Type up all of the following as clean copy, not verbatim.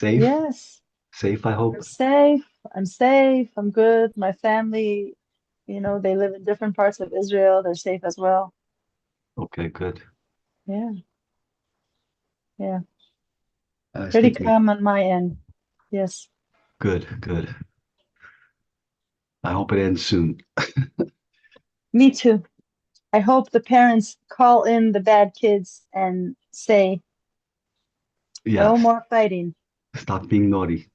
Safe? Yes, Safe, I I'm hope. safe. I'm safe. I'm good. My family, they live in different parts of Israel. They're safe as well. Okay, good. Yeah, yeah. I was Pretty thinking, calm on my end. Yes, good, good. I hope it ends soon. me too. I hope the parents call in the bad kids and say, no Yes. more fighting. Stop being naughty.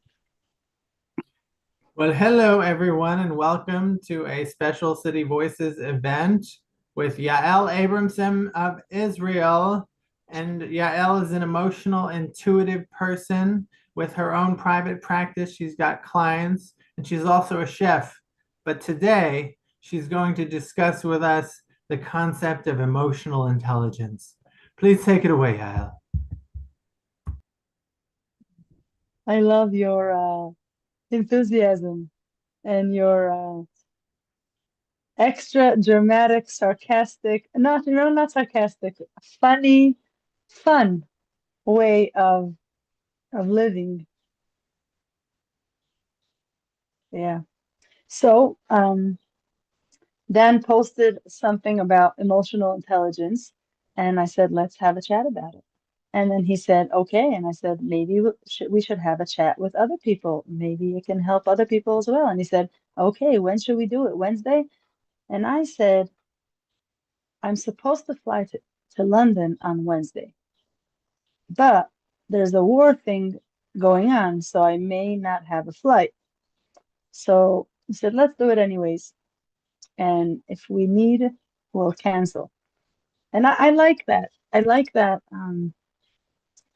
Well, hello everyone, and welcome to a special City Voices event with Yael Abramson of Israel. And Yael is an emotional, intuitive person with her own private practice. She's got clients, and she's also a chef. But today, she's going to discuss with us the concept of emotional intelligence. Please take it away, Yael. I love your enthusiasm and your extra dramatic, sarcastic, not sarcastic, funny, fun way of living. Yeah. So, Dan posted something about emotional intelligence, and I said, let's have a chat about it. And then he said, okay. And I said, maybe we should have a chat with other people. Maybe it can help other people as well. And he said, okay, when should we do it? Wednesday? And I said, I'm supposed to fly to London on Wednesday, but there's a war thing going on, so I may not have a flight. So he said, let's do it anyways. And if we need, we'll cancel. And I like that. I like that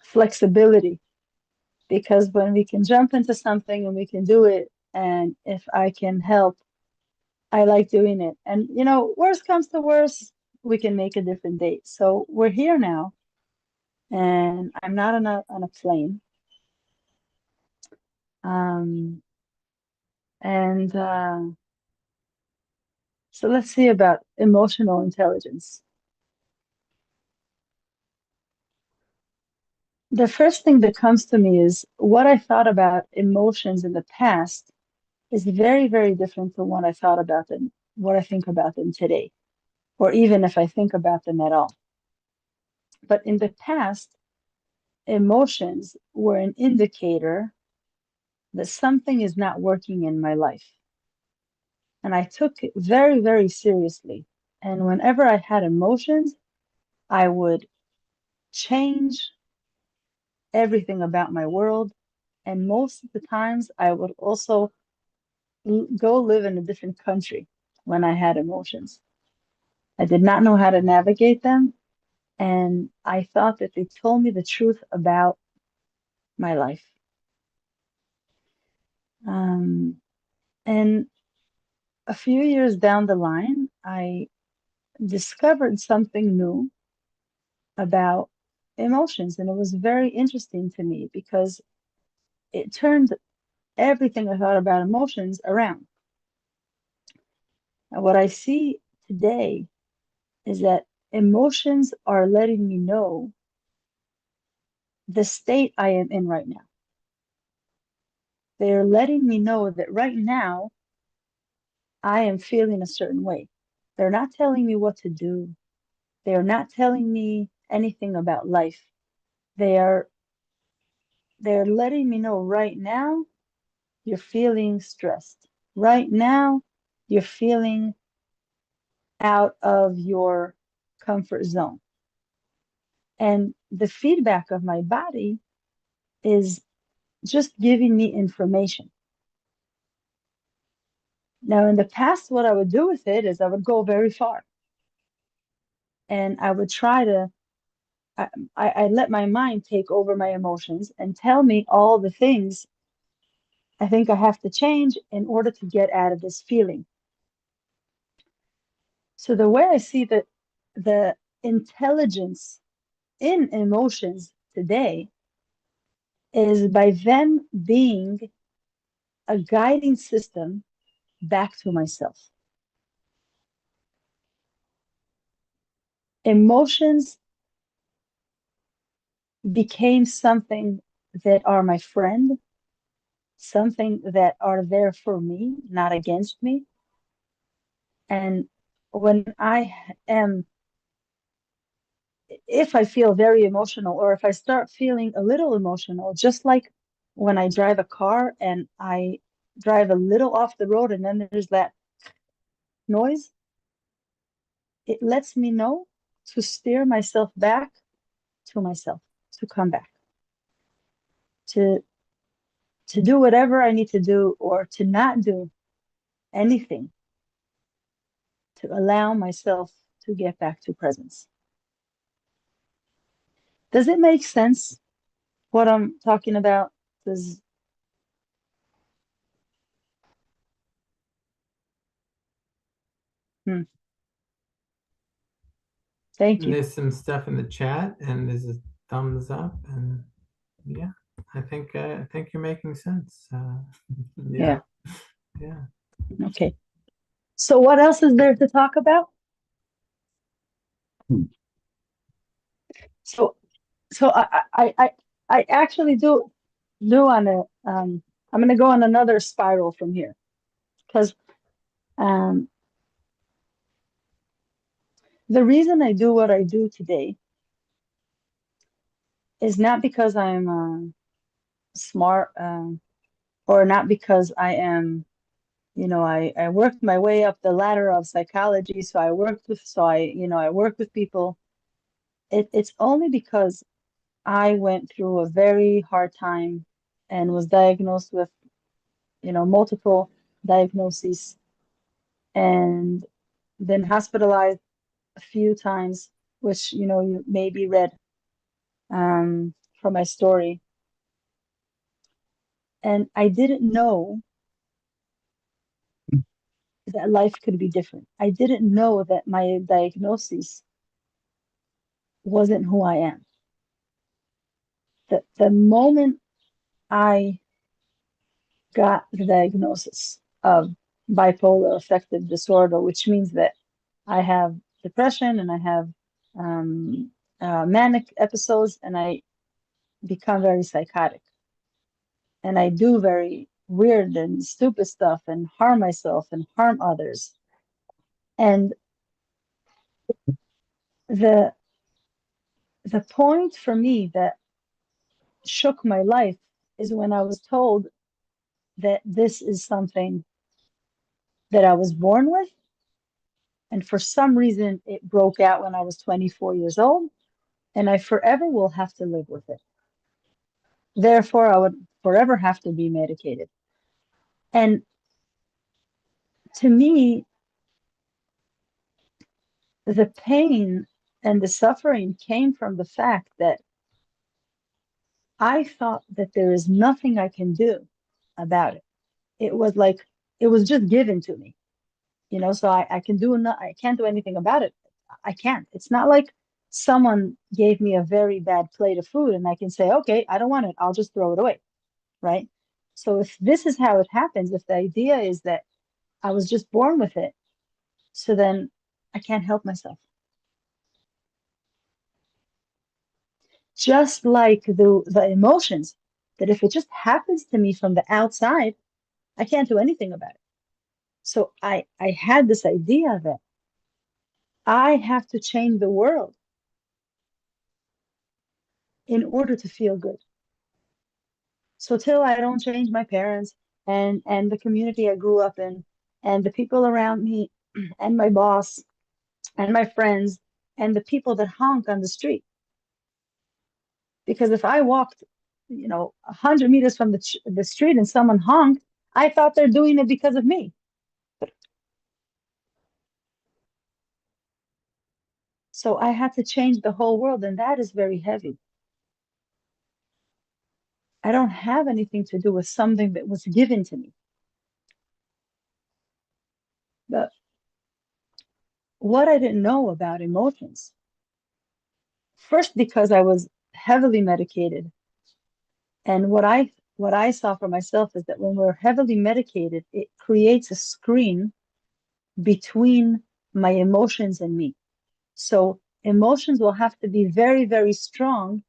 flexibility because when we can jump into something and we can do it, and if I can help, I like doing it. And worst comes to worst, we can make a different date. So we're here now, and I'm not on a plane. Um, and So let's see about emotional intelligence. The first thing that comes to me is what I thought about emotions in the past is very, very different from what I thought about them, what I think about them today, or even if I think about them at all. But in the past, emotions were an indicator that something is not working in my life. And I took it very, very seriously. And whenever I had emotions, I would change everything about my world. And most of the times, I would also go live in a different country when I had emotions. I did not know how to navigate them. And I thought that they told me the truth about my life. Um, and a few years down the line, I discovered something new about emotions. And it was very interesting to me because it turned everything I thought about emotions around. And what I see today is that emotions are letting me know the state I am in right now. They're letting me know that right now I am feeling a certain way. They're not telling me what to do. They're not telling me anything about life. They are they're letting me know right now you're feeling stressed. Right now you're feeling out of your comfort zone. And the feedback of my body is just giving me information. Now, in the past, what I would do with it is I would go very far and I would try to, I let my mind take over my emotions and tell me all the things I think I have to change in order to get out of this feeling. So the way I see that the intelligence in emotions today is by them being a guiding system back to myself. Emotions became something that are my friend, something that are there for me, not against me. And when I am, if I feel very emotional, or if I start feeling a little emotional, just like when I drive a car and I drive a little off the road and then there's that noise, it lets me know to steer myself back to myself, to come back, to do whatever I need to do, or to not do anything, to allow myself to get back to presence. Does it make sense what I'm talking about? Does Thank you. There's some stuff in the chat, and there's a thumbs up, and yeah, I think you're making sense. Yeah. Yeah. Okay. So what else is there to talk about? So I actually do want to I'm going to go on another spiral from here, because the reason I do what I do today is not because I'm smart, or not because I am, I worked my way up the ladder of psychology, so I work with people. It's only because I went through a very hard time and was diagnosed with, multiple diagnoses, and been hospitalized a few times, which, you maybe read from my story. And I didn't know that life could be different. I didn't know that my diagnosis wasn't who I am. The moment I got the diagnosis of bipolar affective disorder, which means that I have depression and I have manic episodes, and I become very psychotic, and I do very weird and stupid stuff and harm myself and harm others. And the point for me that shook my life is when I was told that this is something that I was born with, and for some reason it broke out when I was 24 years old, and I forever will have to live with it. Therefore, I would forever have to be medicated. And to me, the pain and the suffering came from the fact that I thought that there is nothing I can do about it. It was like it was just given to me, so I can't do anything about it. I can't. It's not like someone gave me a very bad plate of food and I can say, okay, I don't want it, I'll just throw it away, right? So if this is how it happens, if the idea is that I was just born with it, so then I can't help myself. Just like the emotions, that if it just happens to me from the outside, I can't do anything about it. So I had this idea that I have to change the world in order to feel good. So till I don't change my parents and the community I grew up in and the people around me and my boss and my friends and the people that honk on the street. Because if I walked, 100 meters from the street and someone honked, I thought they're doing it because of me. So I had to change the whole world, and that is very heavy. I don't have anything to do with something that was given to me. But what I didn't know about emotions, first because I was heavily medicated, and what I saw for myself is that when we're heavily medicated, it creates a screen between my emotions and me. So emotions will have to be very, very strong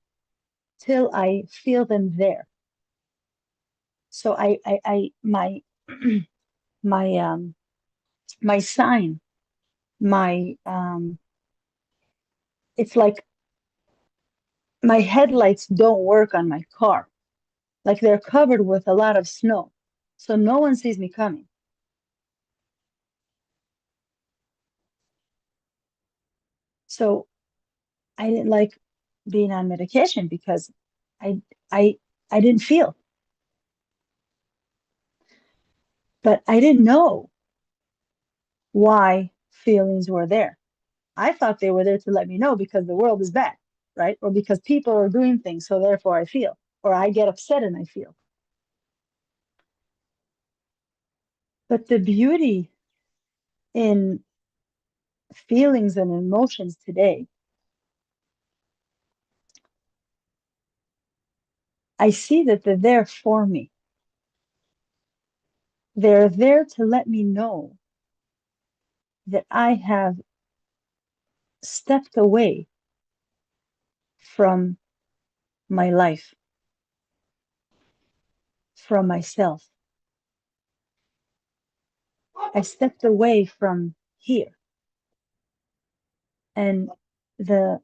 till I feel them there. So my my my sign, my it's like my headlights don't work on my car. Like they're covered with a lot of snow. So no one sees me coming. So I didn't like being on medication because I I I didn't feel. But I didn't know why feelings were there. I thought they were there to let me know because the world is bad, right? Or because people are doing things, so therefore I feel, or I get upset and I feel. But the beauty in feelings and emotions today, I see that they're there for me. They're there to let me know that I have stepped away from my life, from myself. I stepped away from here. And the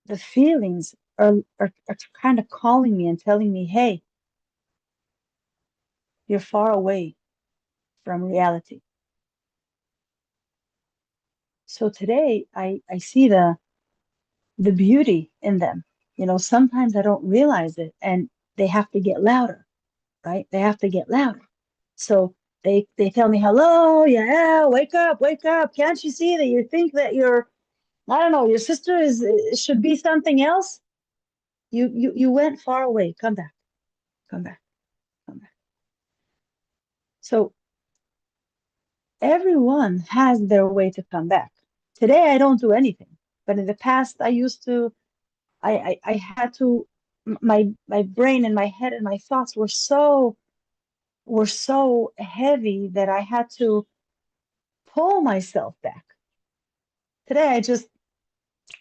the feelings are kind of calling me and telling me, hey, you're far away from reality. So today I see the beauty in them. You know, sometimes I don't realize it and they have to get louder, right? They have to get louder. So they tell me, hello, yeah, wake up. Can't you see that you think that I don't know, your sister is should be something else? You went far away. Come back, come back, come back. So everyone has their way to come back. Today I don't do anything, but in the past I used to. I had to. My brain and my head and my thoughts were so heavy that I had to pull myself back. Today I just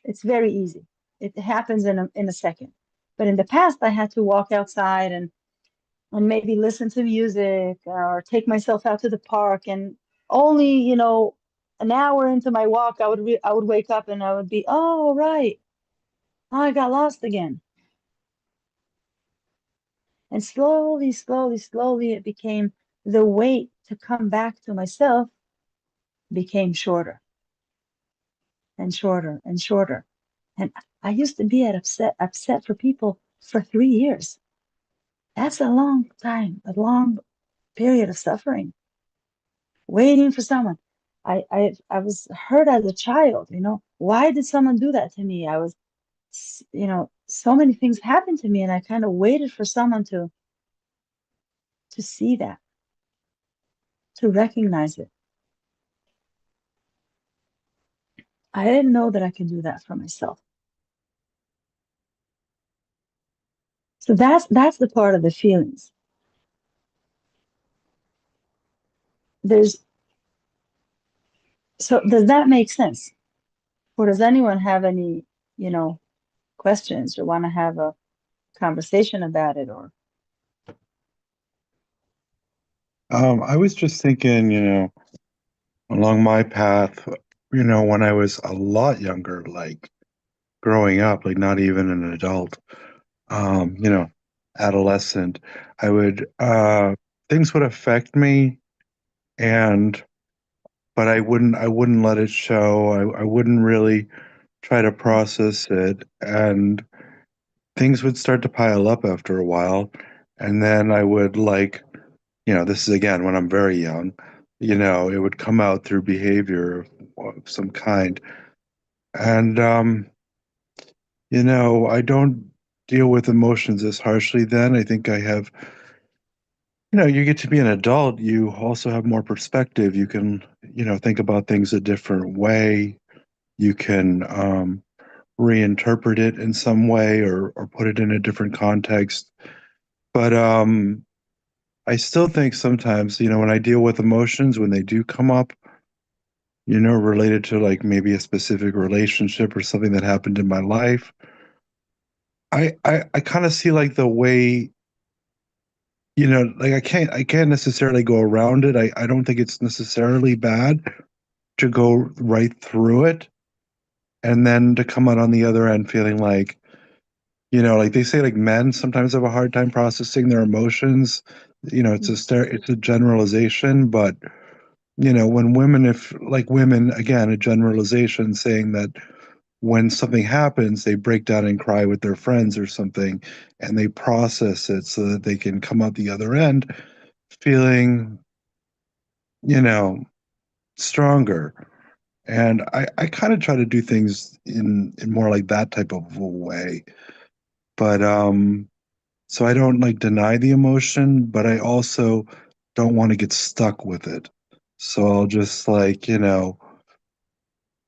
it's very easy. It happens in a second. But in the past I had to walk outside and maybe listen to music or take myself out to the park and only, an hour into my walk I would wake up and I would be, oh right, oh, I got lost again. And slowly it became the wait to come back to myself became shorter and shorter and shorter. And I used to be upset for people for 3 years. That's a long time, a long period of suffering, waiting for someone. I was hurt as a child, Why did someone do that to me? So many things happened to me, and I kind of waited for someone to see that, to recognize it. I didn't know that I could do that for myself. So that's the part of the feelings. So does that make sense? Or does anyone have any, questions or want to have a conversation about it or I was just thinking, along my path, when I was a lot younger, like growing up, like not even an adult, um, you know, adolescent, I would things would affect me and but I wouldn't let it show. I wouldn't really try to process it and things would start to pile up after a while. And then I would like, this is again when I'm very young, it would come out through behavior of some kind. And, I don't deal with emotions as harshly then. I think I have, you get to be an adult, you also have more perspective. You can, think about things a different way. You can reinterpret it in some way or put it in a different context. But I still think sometimes, when I deal with emotions, when they do come up, related to like maybe a specific relationship or something that happened in my life, I kind of see like the way, you know, like I can't necessarily go around it. I don't think it's necessarily bad to go right through it and then to come out on the other end feeling like, you know, like they say like men sometimes have a hard time processing their emotions. You know, it's a generalization, but you know, when women, if like women, again, a generalization saying that when something happens, they break down and cry with their friends or something, and they process it so that they can come out the other end feeling, you know, stronger. And I kind of try to do things in more like that type of a way. But so I don't like deny the emotion, but I also don't want to get stuck with it. So I'll just like, you know,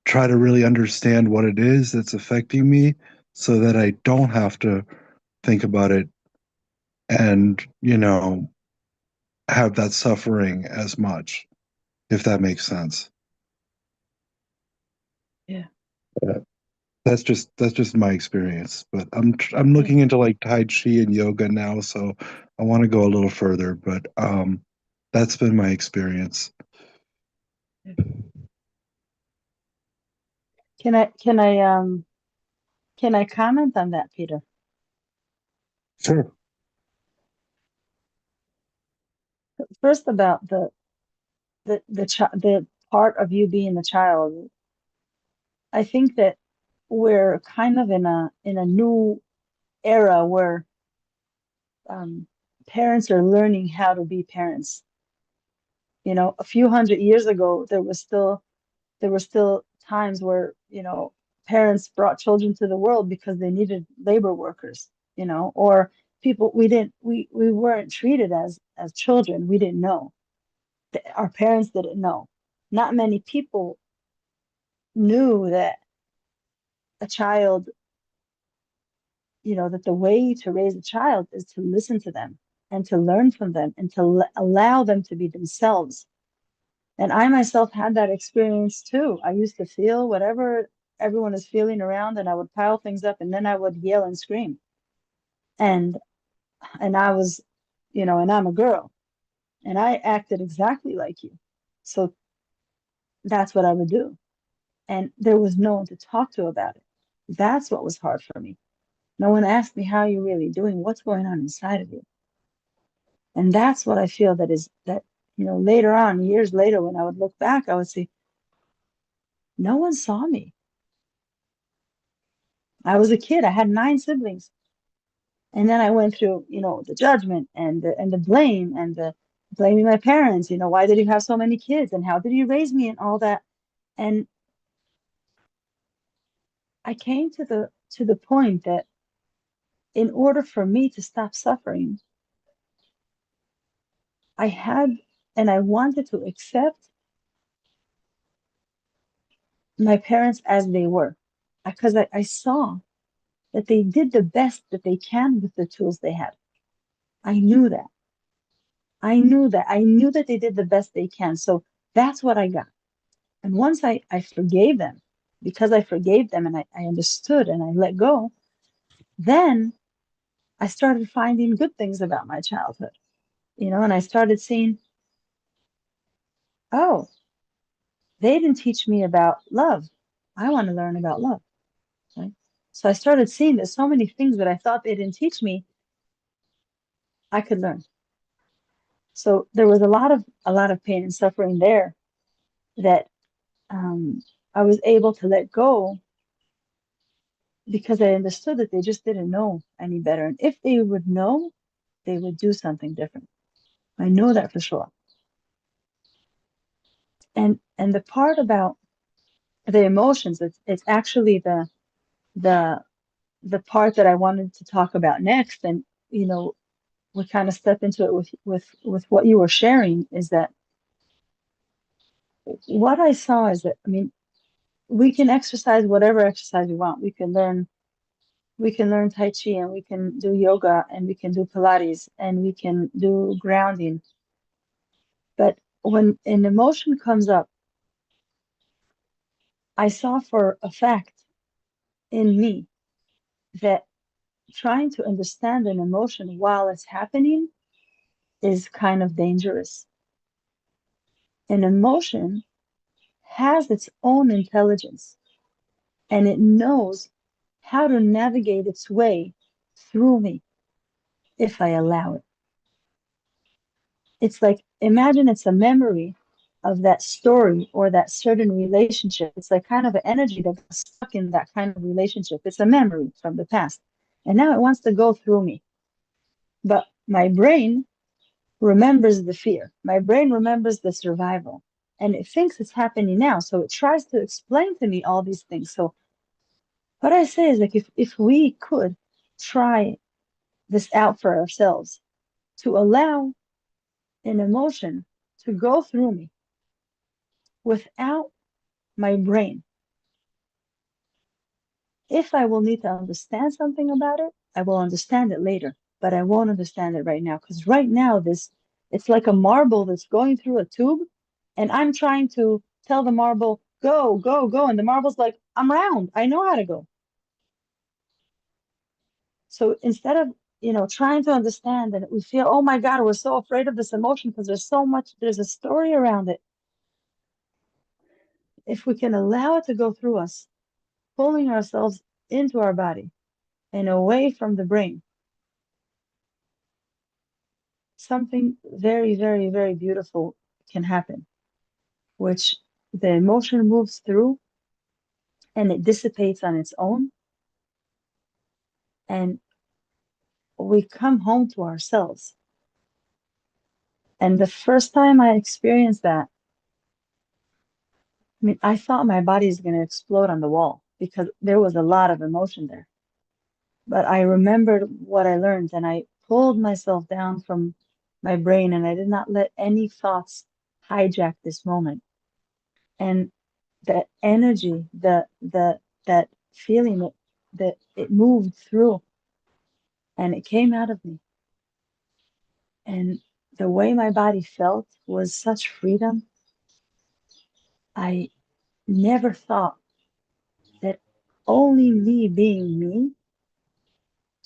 try to really understand what it is that's affecting me so that I don't have to think about it and, you know, have that suffering as much, if that makes sense. Yeah. Uh, that's just my experience. But I'm Yeah. looking into like Tai Chi and yoga now, so I want to go a little further, but that's been my experience. Yeah. Can I comment on that, Peter? Sure. First about the part of you being a child. I think that we're kind of in a new era where parents are learning how to be parents. You know, a few hundred years ago, there were still times where, parents brought children to the world because they needed labor workers, or people we weren't treated as children. We didn't know. Our parents didn't know. Not many people knew that a child, that the way to raise a child is to listen to them and to learn from them and to allow them to be themselves. And I myself had that experience too. I used to feel whatever everyone is feeling around, and I would pile things up, and then I would yell and scream. And and I was, and I'm a girl, and I acted exactly like you. So that's what I would do. And there was no one to talk to about it. That's what was hard for me. No one asked me, how are you really doing? What's going on inside of you? And that's what I feel that later on, years later, when I would look back, I would say, no one saw me. I was a kid. I had 9 siblings. And then I went through, the judgment and the blame and the blaming my parents. Why did you have so many kids and how did you raise me and all that? And I came to the point that in order for me to stop suffering, I had and I wanted to accept my parents as they were, because I saw that they did the best that they can with the tools they had. I knew that. I knew that they did the best they can. So that's what I got. And once I forgave them, because I forgave them and I understood and I let go, then I started finding good things about my childhood, and I started seeing, oh, they didn't teach me about love. I want to learn about love. Right? So I started seeing that so many things that I thought they didn't teach me, I could learn. So there was a lot of pain and suffering there that I was able to let go because I understood that they just didn't know any better. And if they would know, they would do something different. I know that for sure. And the part about the emotions, it's actually the the part that I wanted to talk about next. And we kind of step into it with what you were sharing, is that what I saw is that, I mean, we can exercise whatever exercise we want. We can learn Tai Chi, and we can do yoga, and we can do Pilates, and we can do grounding. But when an emotion comes up, I saw for a fact in me that trying to understand an emotion while it's happening is kind of dangerous. An emotion has its own intelligence, and it knows how to navigate its way through me if I allow it. It's like, imagine it's a memory of that story or that certain relationship. It's like kind of an energy that got stuck in that kind of relationship. It's a memory from the past. And now it wants to go through me. But my brain remembers the fear. My brain remembers the survival. And it thinks it's happening now. So it tries to explain to me all these things. So what I say is like if we could try this out for ourselves, to allow an emotion to go through me without my brain. If I will need to understand something about it, I will understand it later, but I won't understand it right now. Because right now, it's like a marble that's going through a tube, and I'm trying to tell the marble, go, go, go. And the marble's like, I'm round. I know how to go. So instead of, trying to understand, and we feel, oh my God, we're so afraid of this emotion because there's a story around it. If we can allow it to go through us, pulling ourselves into our body and away from the brain, something very, very, very beautiful can happen, which the emotion moves through and it dissipates on its own. And we come home to ourselves. And the first time I experienced that, I mean, I thought my body is going to explode on the wall because there was a lot of emotion there. But I remembered what I learned and I pulled myself down from my brain and I did not let any thoughts hijack this moment. And that energy, that feeling that it moved through and it came out of me. And the way my body felt was such freedom. I never thought that only me being me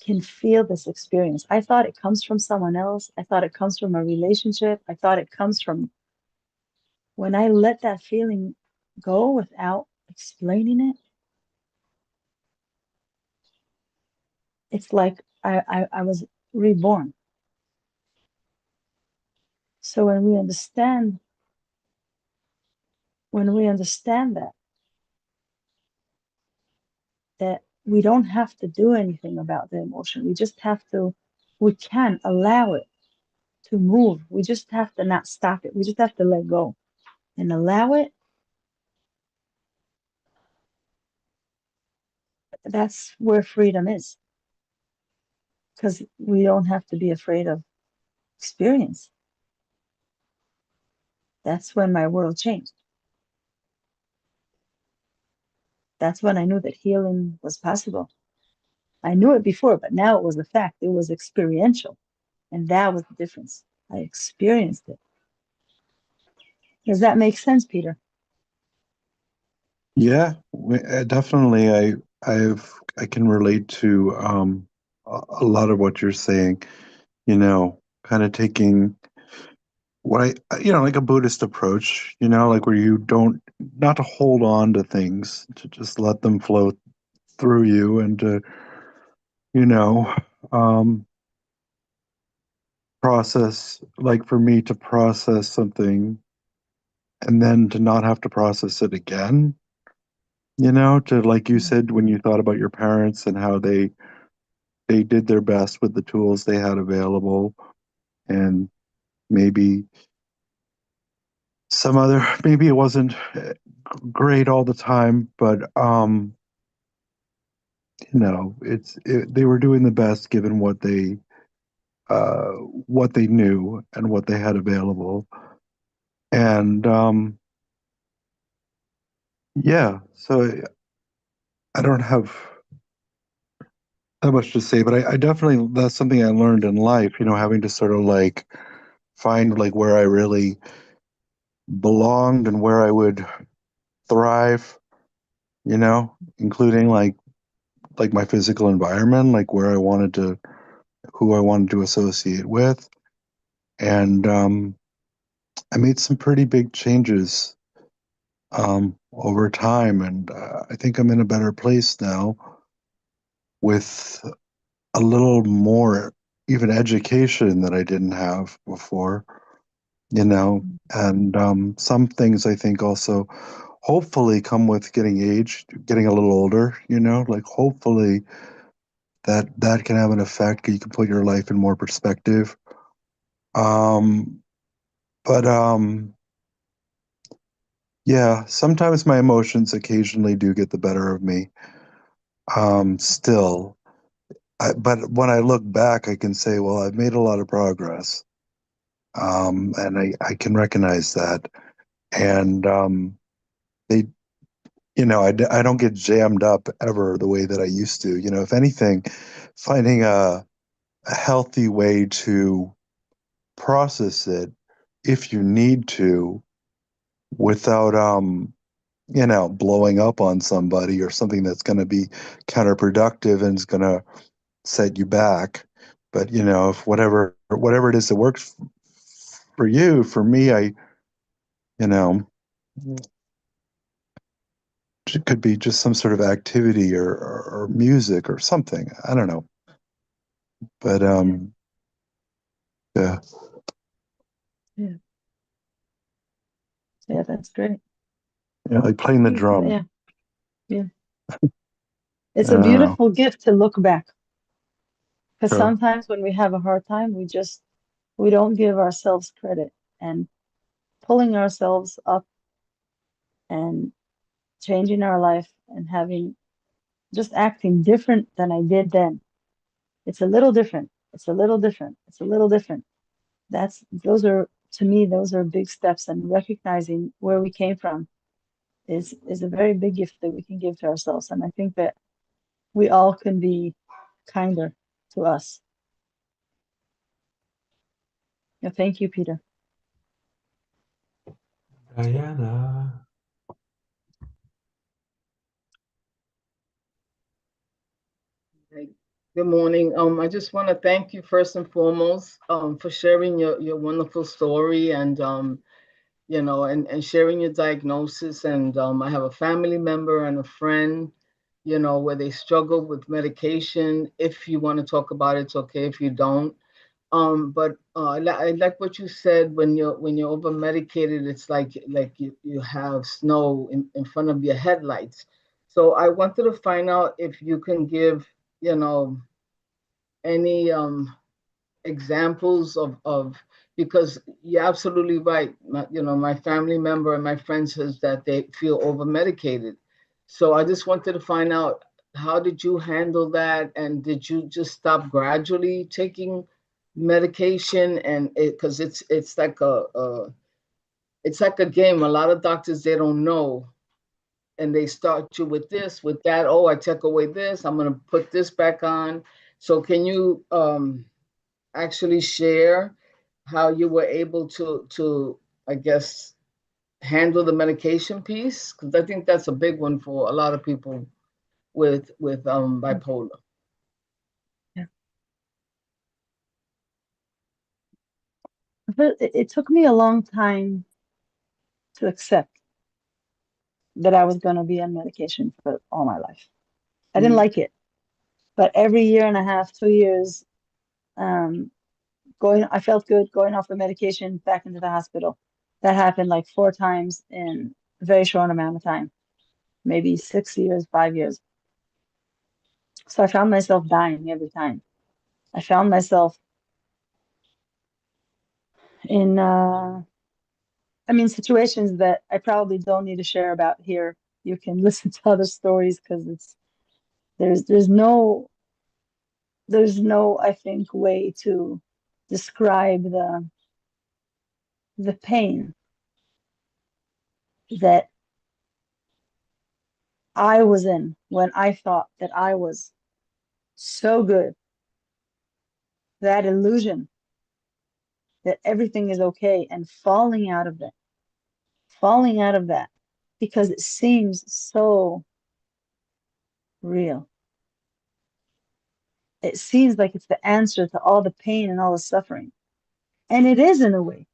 can feel this experience. I thought it comes from someone else. I thought it comes from a relationship. I thought it comes from when I let that feeling go without explaining it. It's like I was reborn. So when we understand that we don't have to do anything about the emotion, we can allow it to move. We just have to not stop it. We just have to let go and allow it. That's where freedom is, because we don't have to be afraid of experience. That's when my world changed. That's when I knew that healing was possible. I knew it before, but now it was a fact. It was experiential. And that was the difference. I experienced it. Does that make sense, Peter? Yeah, definitely. I can relate to a lot of what you're saying. Kind of taking what like a Buddhist approach. Like where you don't not to hold on to things, to just let them flow through you, and to you know um, process. Like for me to process something and then to not have to process it again. To like you said when you thought about your parents and how they did their best with the tools they had available, and maybe maybe it wasn't great all the time, but they were doing the best given uh what they knew and what they had available. And yeah, so I don't have that much to say, but I definitely, that's something I learned in life, having to sort of like find like where I really belonged and where I would thrive, including like like my physical environment, like who I wanted to associate with. And I made some pretty big changes over time. And I think I'm in a better place now with a little more even education that I didn't have before, you know. And some things I think also hopefully come with getting a little older, you know, like hopefully that can have an effect. You can put your life in more perspective. Um, but yeah, sometimes my emotions occasionally do get the better of me. Still, but when I look back, I can say, well, I've made a lot of progress, and I can recognize that. And they, I don't get jammed up ever the way that I used to. You know, if anything, finding a healthy way to process it if you need to without blowing up on somebody or something that's going to be counterproductive and is going to set you back. But if whatever it is that works for you, for me, you know it could be just some sort of activity or music or something. I don't know. But yeah. Yeah. Yeah, that's great. Yeah, like playing the drum. Yeah. Yeah. It's I a don't know. beautiful gift to look back. Because True. sometimes when we have a hard time, we don't give ourselves credit. And pulling ourselves up and changing our life and just acting different than I did then. It's a little different. It's a little different. It's a little different. To me, those are big steps, and recognizing where we came from is a very big gift that we can give to ourselves. And I think that we all can be kinder to us. Yeah, thank you, Peter. Diana. Hey, good morning. I just want to thank you first and foremost for sharing your wonderful story and and sharing your diagnosis. And I have a family member and a friend, where they struggle with medication. If you want to talk about it, it's okay. If you don't, but I like what you said. When you're over medicated, it's like you have snow in front of your headlights. So I wanted to find out if you can give you know any examples of because you're absolutely right. My family member and my friend says that they feel over medicated. So I just wanted to find out, how did you handle that, and did you just stop gradually taking medication? And because it's like a game. A lot of doctors, they don't know, and they start you with this, with that. Oh, I take away this, I'm going to put this back on. So can you actually share how you were able to I guess handle the medication piece? Because I think that's a big one for a lot of people with bipolar. Yeah. But it took me a long time to accept that I was going to be on medication for all my life. I didn't like it, but every year and a half, 2 years, um, I felt good going off the medication back into the hospital. That happened like 4 times in a very short amount of time, maybe 6 years, 5 years. So I found myself dying every time. I found myself in, situations that I probably don't need to share about here. You can listen to other stories because there's there's no there's no, I think, way to describe the pain that I was in when I thought that I was so good. That illusion that everything is okay, and falling out of that because it seems so real. It seems like it's the answer to all the pain and all the suffering. And it is in a way.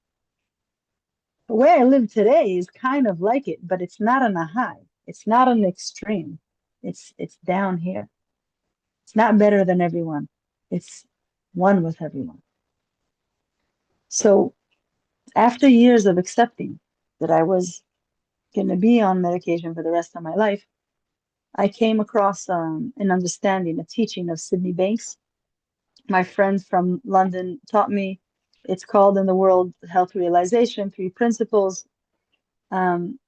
The way I live today is kind of like it, but it's not on a high. It's not on the extreme. It's down here. It's not better than everyone. It's one with everyone. So after years of accepting that I was going to be on medication for the rest of my life, I came across an understanding, a teaching of Sydney Banks. My friend from London taught me. It's called in the world Health Realization, 3 Principles. And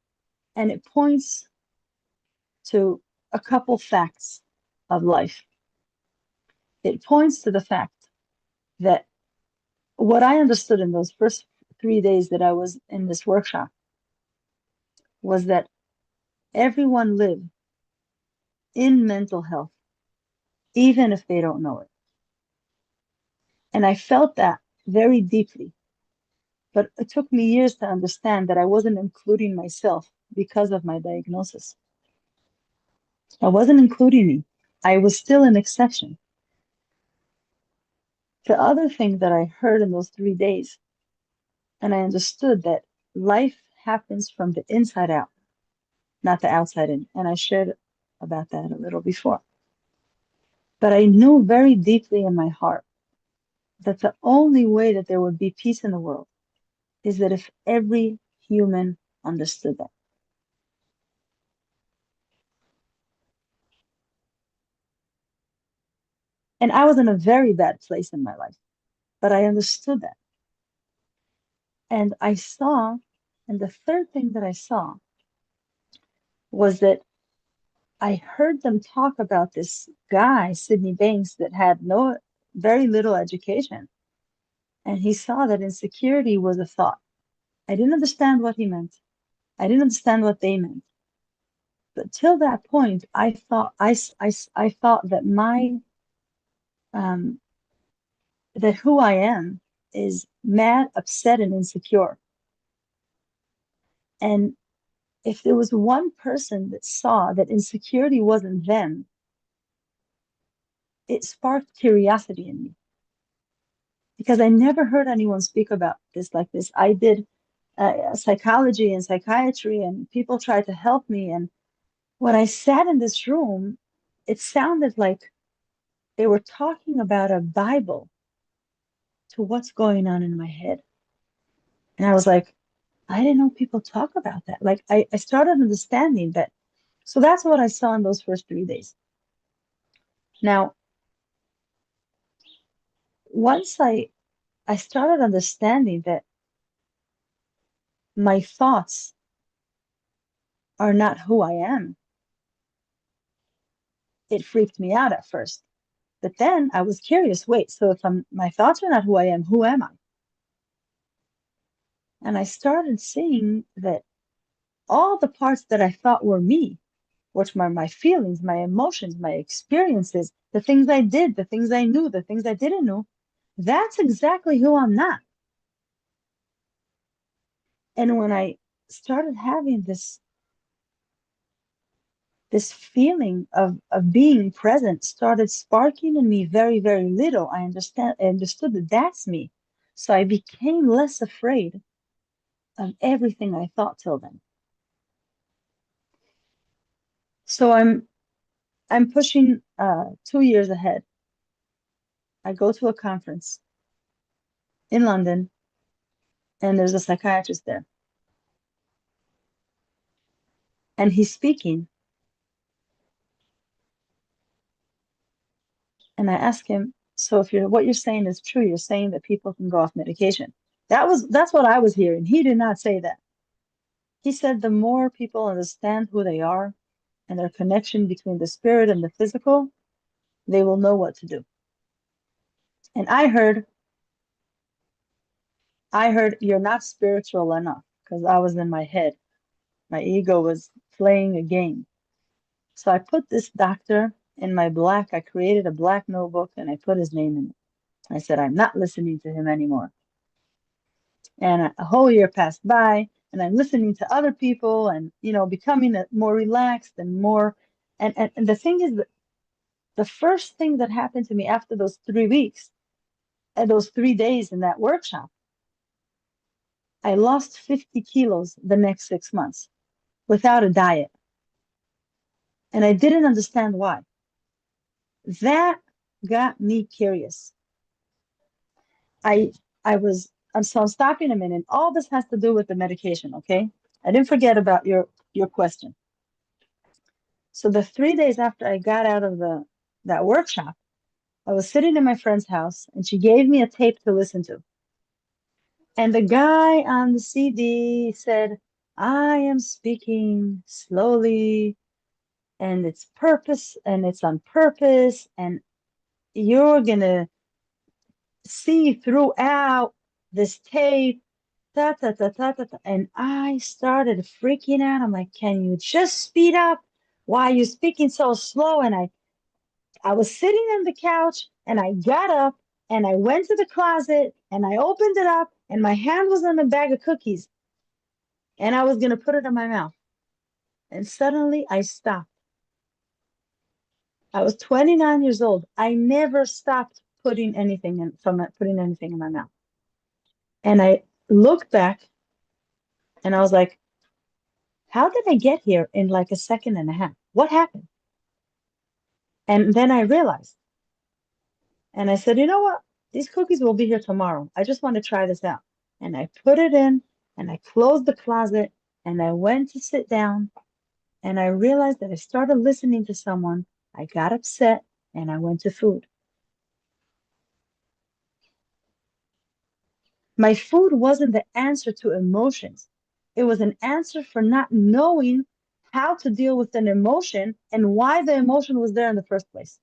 it points to a couple facts of life. It points to the fact that what I understood in those first 3 days that I was in this workshop was that everyone lived in mental health, even if they don't know it. And I felt that very deeply. But it took me years to understand that I wasn't including myself because of my diagnosis. I wasn't including me. I was still an exception. The other thing that I heard in those 3 days, and I understood that life happens from the inside out, not the outside in. And I shared about that a little before. But I knew very deeply in my heart that the only way that there would be peace in the world is that if every human understood that. And I was in a very bad place in my life, but I understood that. And I saw, and the third thing that I saw was that I heard them talk about this guy, Sydney Banks, that had very little education. And he saw that insecurity was a thought. I didn't understand what he meant. I didn't understand what they meant. But till that point, I thought that that who I am is mad, upset, and insecure. And if there was one person that saw that insecurity wasn't them, it sparked curiosity in me. Because I never heard anyone speak about this like this. I did psychology and psychiatry, and people tried to help me. And when I sat in this room, it sounded like they were talking about a Bible to what's going on in my head. And I was like, I didn't know people talk about that. Like I started understanding that. So that's what I saw in those first 3 days. Now, once I started understanding that my thoughts are not who I am, it freaked me out at first. But then I was curious, wait, so if my thoughts are not who I am, who am I? And I started seeing that all the parts that I thought were me, which were my feelings, my emotions, my experiences, the things I did, the things I knew, the things I didn't know, that's exactly who I'm not. And when I started having this feeling of being present started sparking in me very, very little, I understood that that's me. So I became less afraid of everything I thought till then. So I'm pushing 2 years ahead. I go to a conference in London, and there's a psychiatrist there. And he's speaking. And I ask him, so if what you're saying is true, you're saying that people can go off medication. That's what I was hearing. He did not say that. He said the more people understand who they are and their connection between the spirit and the physical, they will know what to do. And I heard you're not spiritual enough, because I was in my head. My ego was playing a game. So I put this doctor in I created a black notebook and I put his name in it. I said, I'm not listening to him anymore. And a whole year passed by, and I'm listening to other people and, becoming more relaxed and more. And the thing is that The first thing that happened to me after those 3 weeks and those 3 days in that workshop, I lost 50 kilos the next 6 months without a diet. And I didn't understand why. That got me curious. I'm stopping a minute. All this has to do with the medication, okay? I didn't forget about your question. So the 3 days after I got out of that workshop, I was sitting in my friend's house and she gave me a tape to listen to. And the guy on the CD said, I am speaking slowly and it's on purpose, and you're gonna see throughout this tape, ta ta ta ta ta ta. And I started freaking out. I'm like, can you just speed up? Why are you speaking so slow? And I was sitting on the couch and I got up and I went to the closet and I opened it up and my hand was on a bag of cookies and I was gonna put it in my mouth. And suddenly I stopped. I was 29 years old. I never stopped putting anything in my mouth. And I looked back and I was like, how did I get here in like a second and a half? What happened? And then I realized, and I said, you know what? These cookies will be here tomorrow. I just want to try this out. And I put it in and I closed the closet and I went to sit down and I realized that I started listening to someone. I got upset and I went to food. My food wasn't the answer to emotions. It was an answer for not knowing how to deal with an emotion and why the emotion was there in the first place.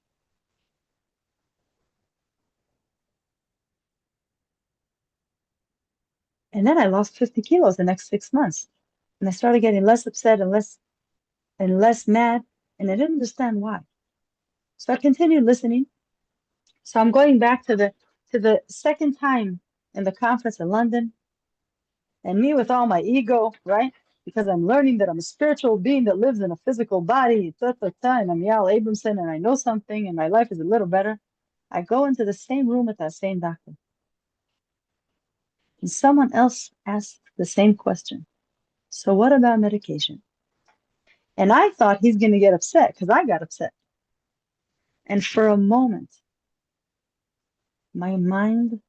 And then I lost 50 kilos the next 6 months. And I started getting less upset and less mad. And I didn't understand why. So I continued listening. So I'm going back to the second time in the conference in London. And me with all my ego, right? Because I'm learning that I'm a spiritual being that lives in a physical body, and I'm Yael Abramson, and I know something, and my life is a little better. I go into the same room with that same doctor. And someone else asked the same question. So what about medication? And I thought he's going to get upset because I got upset. And for a moment, my mind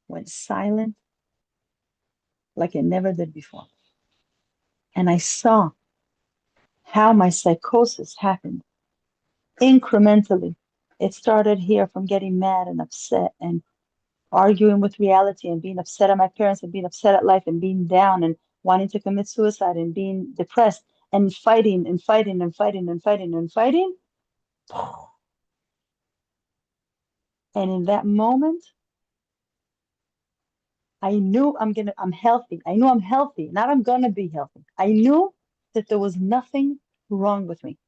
went silent like it never did before. And I saw how my psychosis happened incrementally. It started here from getting mad and upset and arguing with reality and being upset at my parents and being upset at life and being down and wanting to commit suicide and being depressed and fighting and fighting and fighting and fighting and fighting. And in that moment, I knew I'm healthy. I knew I'm healthy, not I'm gonna be healthy. I knew that there was nothing wrong with me.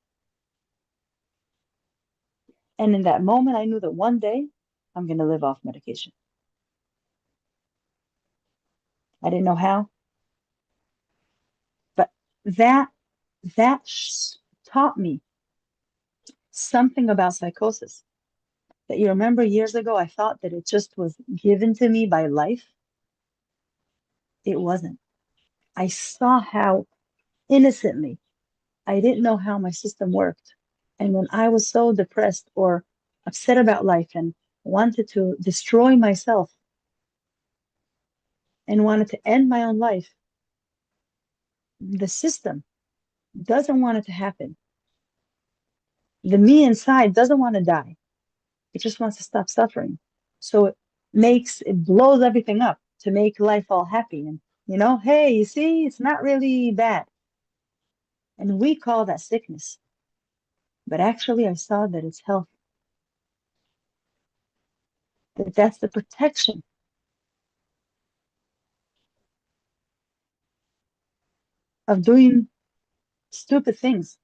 And in that moment, I knew that one day I'm gonna live off medication. I didn't know how, but that taught me something about psychosis. That you remember years ago, I thought that it just was given to me by life. It wasn't. I saw how innocently I didn't know how my system worked. And when I was so depressed or upset about life and wanted to destroy myself and wanted to end my own life, the system doesn't want it to happen. The me inside doesn't want to die. It just wants to stop suffering. So it blows everything up to make life all happy. And, hey, you see, it's not really bad. And we call that sickness. But actually, I saw that it's health. That's the protection of doing stupid things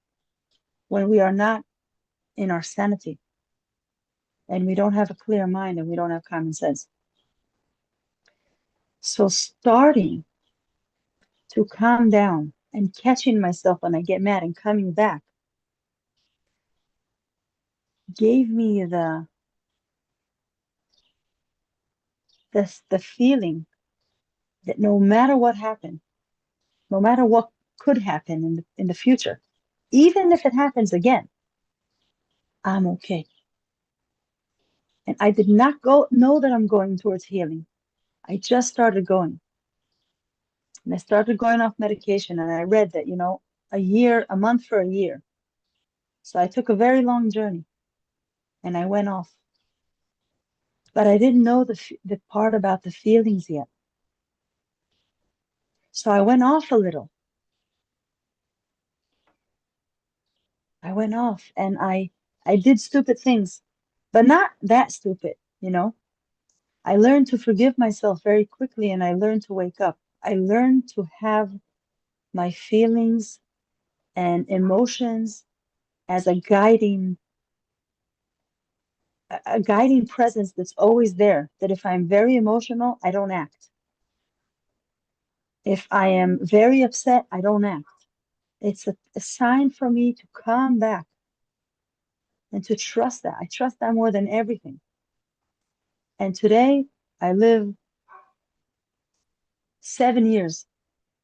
when we are not in our sanity and we don't have a clear mind and we don't have common sense. So starting to calm down and catching myself when I get mad and coming back, gave me the feeling that no matter what happened, no matter what could happen in the future, even if it happens again, I'm okay. And I did not know that I'm going towards healing. I just started going. And I started going off medication, and I read that, a month for a year. So I took a very long journey and I went off. But I didn't know the part about the feelings yet. So I went off a little. I went off and I did stupid things, but not that stupid, I learned to forgive myself very quickly, and I learned to wake up. I learned to have my feelings and emotions as a guiding presence that's always there, that if I'm very emotional, I don't act. If I am very upset, I don't act. It's a sign for me to come back and to trust that. I trust that more than everything. And today I live 7 years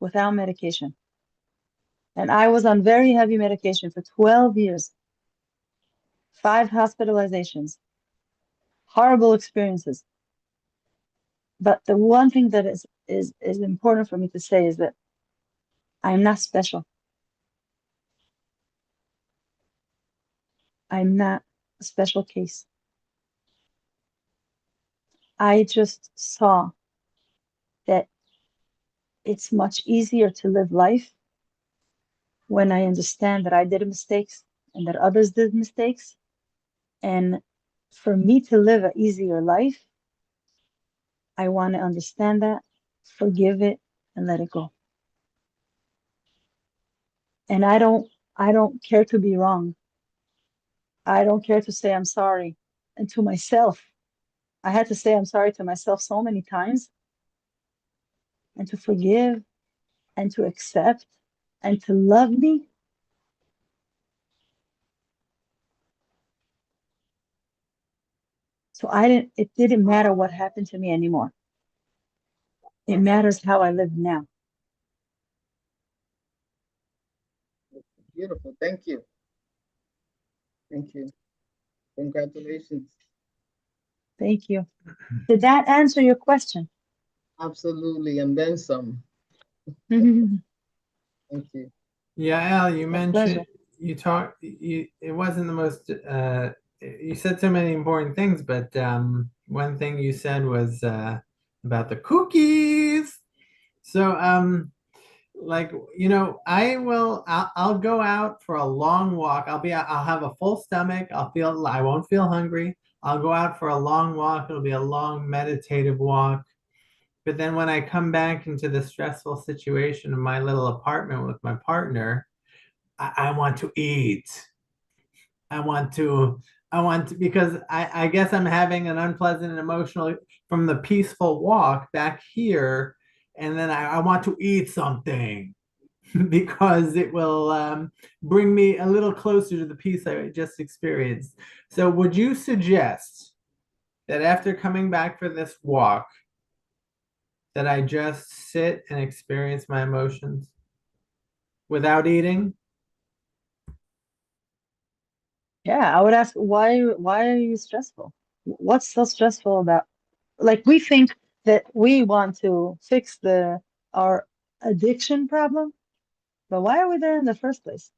without medication. And I was on very heavy medication for 12 years, 5 hospitalizations, horrible experiences. But the one thing that is important for me to say is that I'm not special. I'm not a special case. I just saw that it's much easier to live life when I understand that I did mistakes and that others did mistakes. And for me to live an easier life, I want to understand that, forgive it, and let it go. And I don't care to be wrong. I don't care to say I'm sorry. And to myself, I had to say I'm sorry to myself so many times, and to forgive and to accept and to love me. So it didn't matter what happened to me anymore. It matters how I live now. Beautiful. Thank you. Thank you. Congratulations. Thank you. Did that answer your question? Absolutely. And then some. Thank Thank you. Yael, you mentioned pleasure. it wasn't the most you said so many important things, but one thing you said was about the cookies. So like, I'll go out for a long walk. I'll have a full stomach. I won't feel hungry. I'll go out for a long walk. It'll be a long meditative walk. But then when I come back into the stressful situation of my little apartment with my partner, I want to eat. I want to, because I guess I'm having an unpleasant emotional from the peaceful walk back here. And then I want to eat something because it will bring me a little closer to the peace I just experienced. So would you suggest that after coming back for this walk, that I just sit and experience my emotions without eating? Yeah, I would ask why are you stressful? What's so stressful about, like, we think that we want to fix our addiction problem, but why are we there in the first place?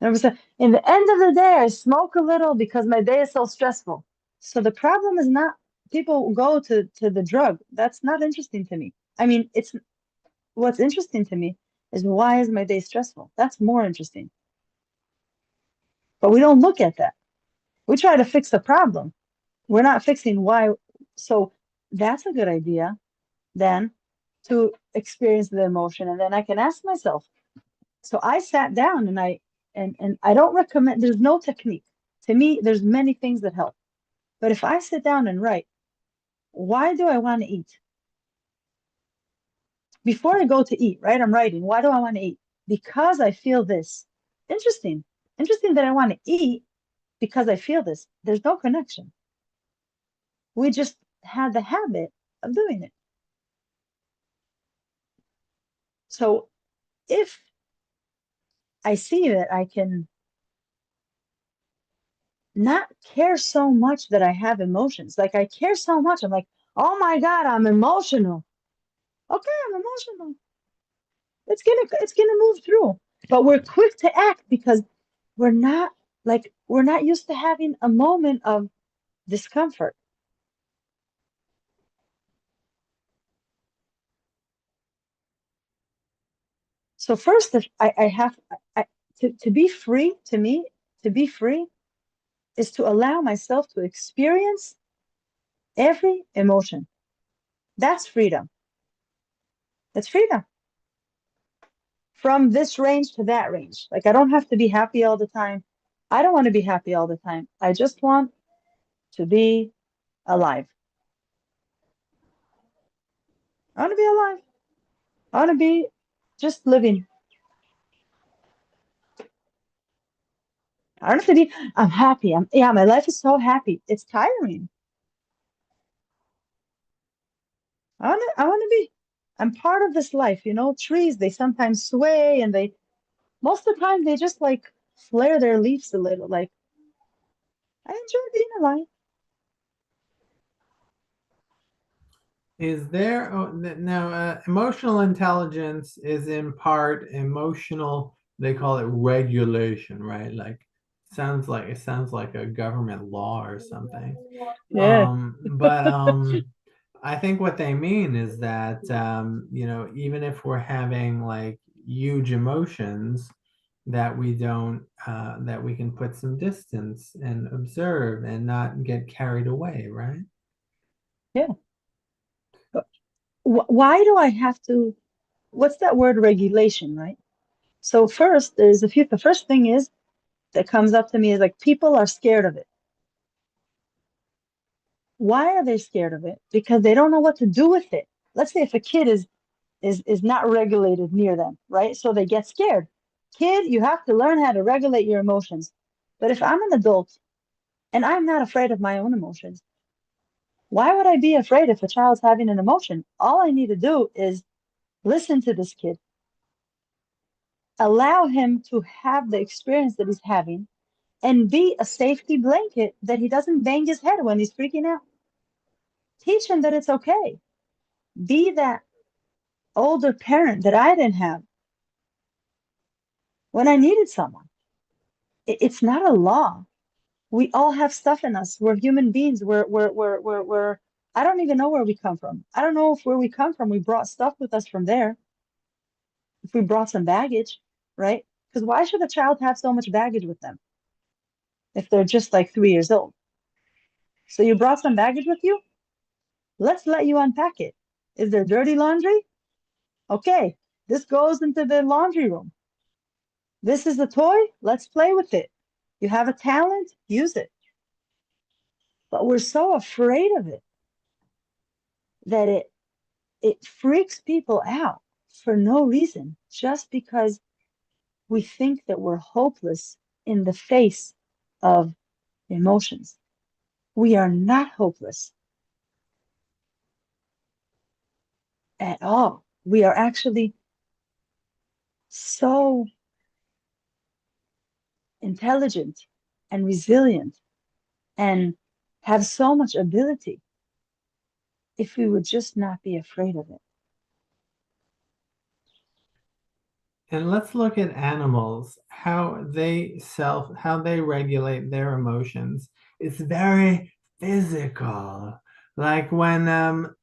And in the end of the day, I smoke a little because my day is so stressful. So the problem is not people go to the drug. That's not interesting to me. I mean, what's interesting to me is, why is my day stressful? That's more interesting. But we don't look at that. We try to fix the problem. We're not fixing why. So that's a good idea then, to experience the emotion. And then I can ask myself. So I sat down and I don't recommend, there's no technique. To me, there's many things that help. But if I sit down and write, why do I want to eat? Before I go to eat, right? I'm writing, why do I want to eat? Because I feel this. Interesting. Interesting that I want to eat because I feel this. There's no connection. We just had the habit of doing it. So if I see that I can not care so much that I have emotions, like I care so much, I'm like, oh my God, I'm emotional. Okay, I'm emotional. It's gonna move through. But we're quick to act because we're not used to having a moment of discomfort. So first, if I have to be free, to me, to be free is to allow myself to experience every emotion. That's freedom. That's freedom. From this range to that range. Like I don't have to be happy all the time. I don't want to be happy all the time. I just want to be alive. I want to be alive. I want to be just living. I don't have to be, I'm happy. Yeah, my life is so happy. It's tiring. I want to be, I'm part of this life, you know, trees, they sometimes sway and most of the time they just like flare their leaves a little. Like I enjoy being alive. Is there now emotional intelligence is in part emotional, they call it regulation, right? Like it sounds like a government law or something. Yeah. But I think what they mean is that you know, even if we're having like huge emotions, that we don't that we can put some distance and observe and not get carried away, right? Yeah. Why do I have to, what's that word regulation, right? So first, the first thing is that comes up to me is like people are scared of it. Why are they scared of it? Because they don't know what to do with it. Let's say if a kid is not regulated near them, right? So they get scared. Kid, you have to learn how to regulate your emotions. But if I'm an adult and I'm not afraid of my own emotions, why would I be afraid if a child's having an emotion? All I need to do is listen to this kid, allow him to have the experience that he's having, and be a safety blanket that he doesn't bang his head when he's freaking out. Teach him that it's okay. Be that older parent that I didn't have when I needed someone. It's not a law. We all have stuff in us. We're human beings. I don't even know where we come from. I don't know if where we come from, we brought stuff with us from there. If we brought some baggage, right? Because why should a child have so much baggage with them if they're just like 3 years old? So you brought some baggage with you? Let's let you unpack it. Is there dirty laundry? Okay, this goes into the laundry room. This is a toy. Let's play with it. You have a talent, use it. But we're so afraid of it that it freaks people out for no reason, just because we think that we're hopeless in the face of emotions. We are not hopeless at all. We are actually so intelligent and resilient and have so much ability if we would just not be afraid of it. And let's look at animals, how they regulate their emotions. It's very physical. Like when,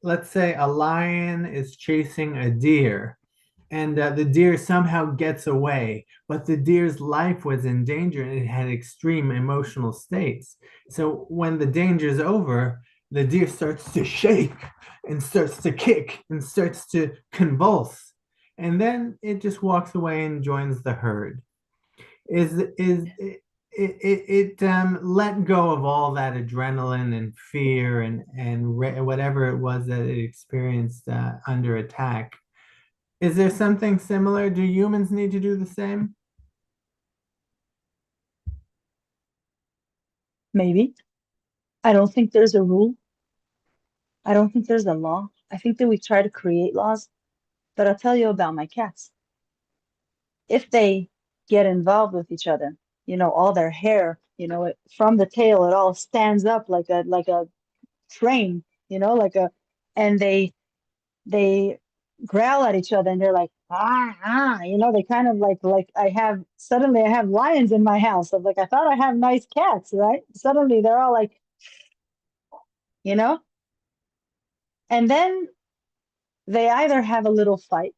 let's say a lion is chasing a deer and the deer somehow gets away, but the deer's life was in danger and it had extreme emotional states. So when the danger's over, the deer starts to shake and starts to kick and starts to convulse, and then it just walks away and joins the herd. It let go of all that adrenaline and fear and whatever it was that it experienced under attack. Is there something similar? Do humans need to do the same? Maybe. I don't think there's a rule. I don't think there's a law. I think that we try to create laws, but I'll tell you about my cats. If they get involved with each other, all their hair, from the tail, it all stands up like a train, and they growl at each other and they're like, they kind of like suddenly I have lions in my house. I'm like, I thought I have nice cats, right? Suddenly they're all like, you know, and then they either have a little fight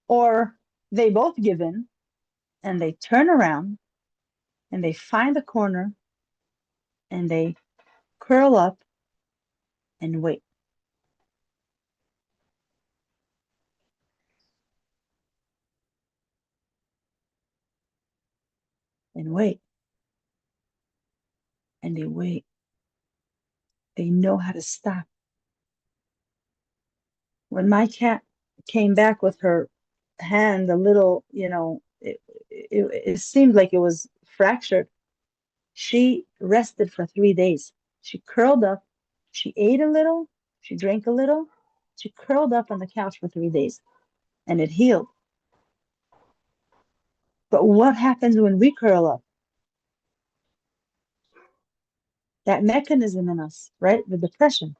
or they both give in and they turn around and they find a corner and they curl up and wait and wait and they wait. They know how to stop. When my cat came back with her hand a little, it seemed like it was fractured. She rested for 3 days. She curled up, she ate a little, she drank a little, she curled up on the couch for 3 days and it healed. But what happens when we curl up? That mechanism in us, right? The depression.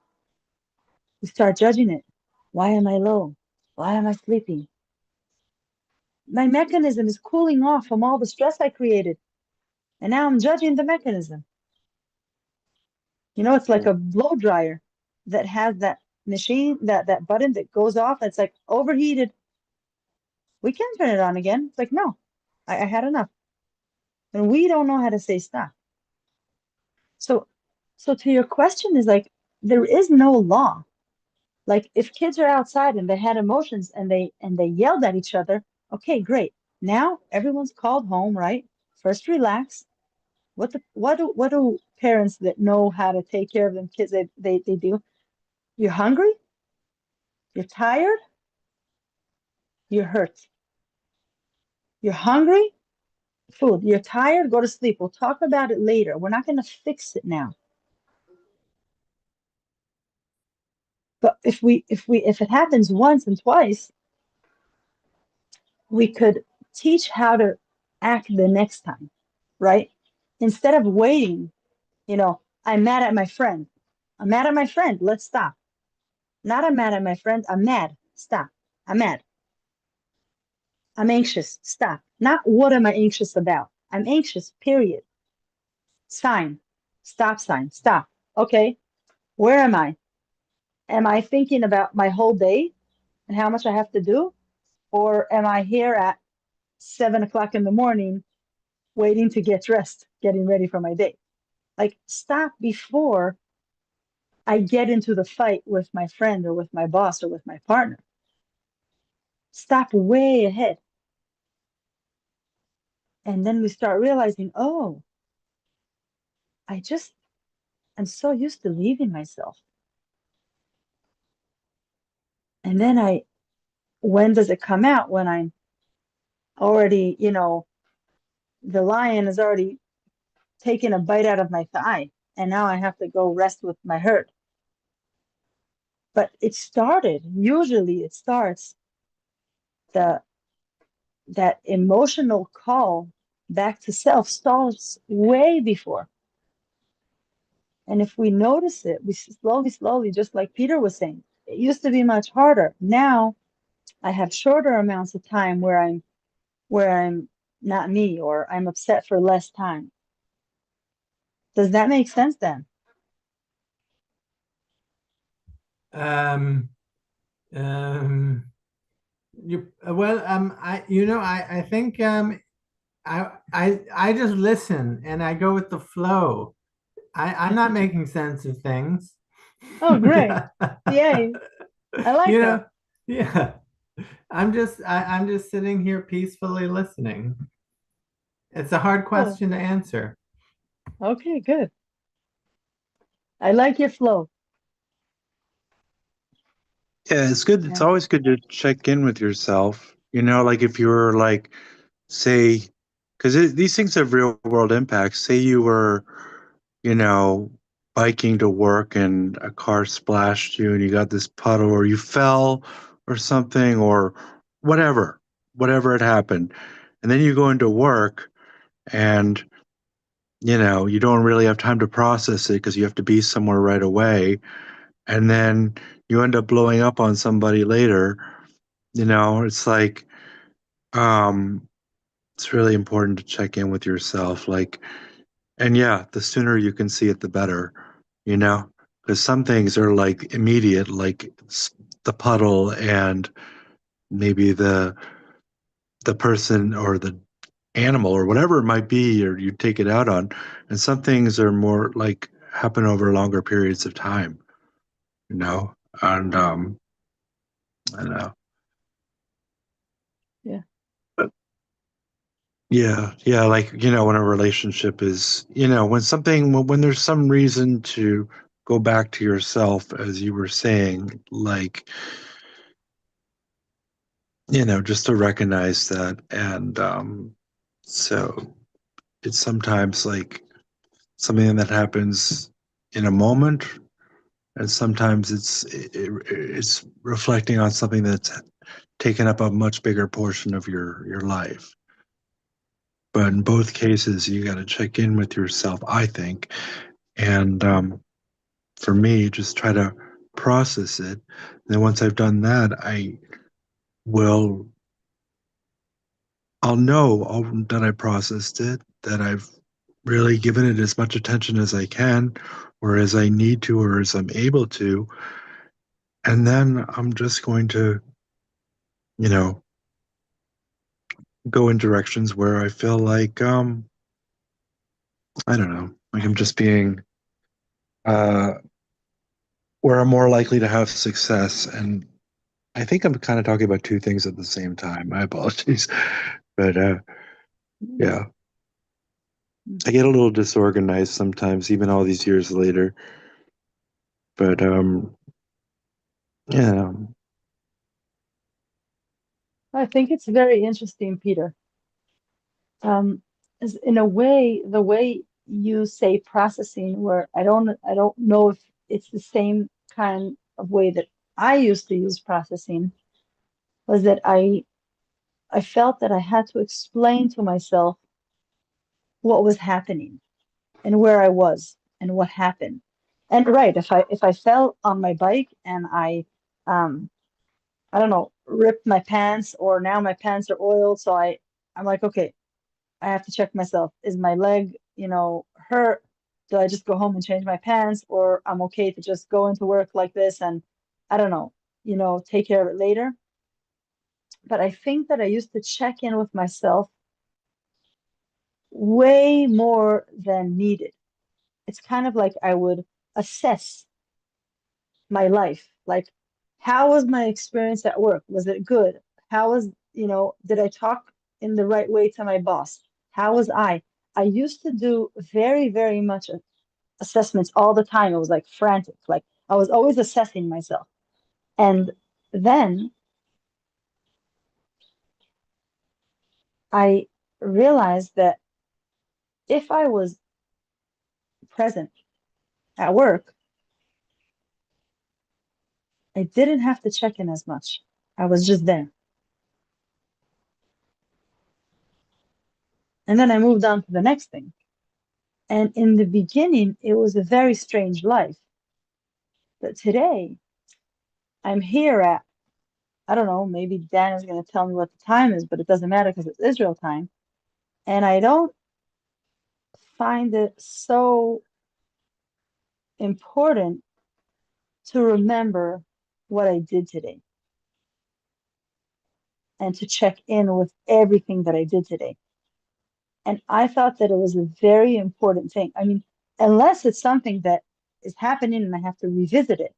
We start judging it. Why am I low? Why am I sleeping? My mechanism is cooling off from all the stress I created. And now I'm judging the mechanism. It's like a blow dryer that has that machine, that button that goes off. It's like overheated. We can turn it on again. It's like, no, I had enough. And we don't know how to say stop. So to your question is like, there is no law. Like if kids are outside and they had emotions and they yelled at each other, okay, great. Now everyone's called home, right? First relax. What do parents that know how to take care of them kids they do? You're hungry? You're tired? You're hurt. You're hungry? Food. You're tired? Go to sleep. We'll talk about it later. We're not going to fix it now. But if it happens once and twice, we could teach how to act the next time, right? Instead of waiting, I'm mad at my friend. I'm mad at my friend. Let's stop. Not I'm mad at my friend. I'm mad. Stop. I'm mad. I'm anxious. Stop. Not what am I anxious about? I'm anxious, period. Sign. Stop sign. Stop. Okay. Where am I? Am I thinking about my whole day and how much I have to do? Or am I here at 7 o'clock in the morning waiting to get dressed, getting ready for my day? Like, stop before I get into the fight with my friend or with my boss or with my partner. Stop way ahead. And then we start realizing, oh, I'm so used to leaving myself. And then when does it come out? When I'm already, the lion has already taken a bite out of my thigh, and now I have to go rest with my herd. But usually it starts that emotional call back to self starts way before. And if we notice it, we slowly, just like Peter was saying, it used to be much harder. Now I have shorter amounts of time where I'm not me, or I'm upset for less time. Does that make sense then? I think I just listen and I go with the flow. I'm not making sense of things. Oh, great. Yay. I like that. Yeah. I'm just sitting here peacefully listening. It's a hard question to answer. Okay, good. I like your flow. Yeah, it's good. It's always good to check in with yourself. Like if you were like, say, because these things have real world impacts. Say you were biking to work and a car splashed you and you got this puddle, or you fell or something, or whatever had happened. And then you go into work and, you don't really have time to process it because you have to be somewhere right away. And then you end up blowing up on somebody later. It's like, it's really important to check in with yourself. And yeah, the sooner you can see it, the better, because some things are like immediate, like the puddle and maybe the person or the animal or whatever it might be, or you take it out on. And some things are more like happen over longer periods of time, and I don't know. Yeah. But yeah, like, when a relationship is, when there's some reason to go back to yourself, as you were saying, like, just to recognize that. And so it's sometimes like something that happens in a moment, and sometimes it's reflecting on something that's taken up a much bigger portion of your life. But in both cases, you got to check in with yourself, I think. And for me, just try to process it. And then once I've done that, will, I'll know that I processed it, that I've really given it as much attention as I can, or as I need to, or as I'm able to. And then I'm just going to, you know, go in directions where I feel like, I don't know, like I'm just being, uh, where I'm more likely to have success. And I think I'm kind of talking about two things at the same time. My apologies. But yeah, I get a little disorganized sometimes, even all these years later. But yeah, I think it's very interesting, Peter. In a way, the way you say processing, where I don't know if it's the same kind of way that I used to use processing, was that I felt that I had to explain to myself what was happening and where I was and what happened. And right, if I fell on my bike and um I don't know, ripped my pants, or now my pants are oiled, so I'm like, okay, I have to check myself. Is my leg, hurt? Do I just go home and change my pants, or I'm okay to just go into work like this and I don't know, take care of it later? But I think that I used to check in with myself way more than needed. It's kind of like I would assess my life. Like, how was my experience at work? Was it good? How was, did I talk in the right way to my boss? How was I? I used to do very, very much assessments all the time. It was like frantic. Like I was always assessing myself. And then I realized that if I was present at work, I didn't have to check in as much. I was just there. And then I moved on to the next thing. And in the beginning, it was a very strange life. But today, I'm here at, I don't know, maybe Dan is going to tell me what the time is, but it doesn't matter because it's Israel time. And I don't find it so important to remember what I did today and to check in with everything that I did today. And I thought that it was a very important thing. I mean, unless it's something that is happening and I have to revisit it.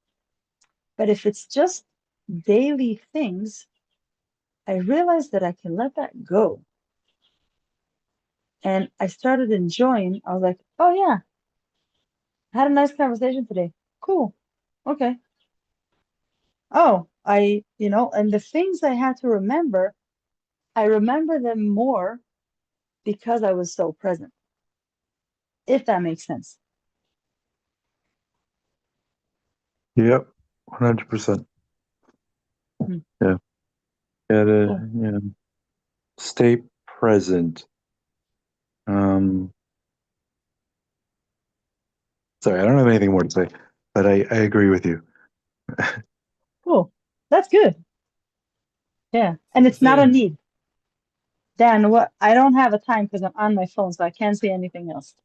But if it's just daily things, I realized that I can let that go. And I started enjoying, I was like, oh yeah, I had a nice conversation today. Cool. Okay. Oh, and the things I had to remember, I remember them more because I was so present, if that makes sense. Yep, 100%. Hmm. Yeah, Cool. stay present. Sorry, I don't have anything more to say, but I agree with you. Cool. That's good. Yeah. And it's not a So, need. Dan, what? I don't have a time because I'm on my phone, so I can't see anything else.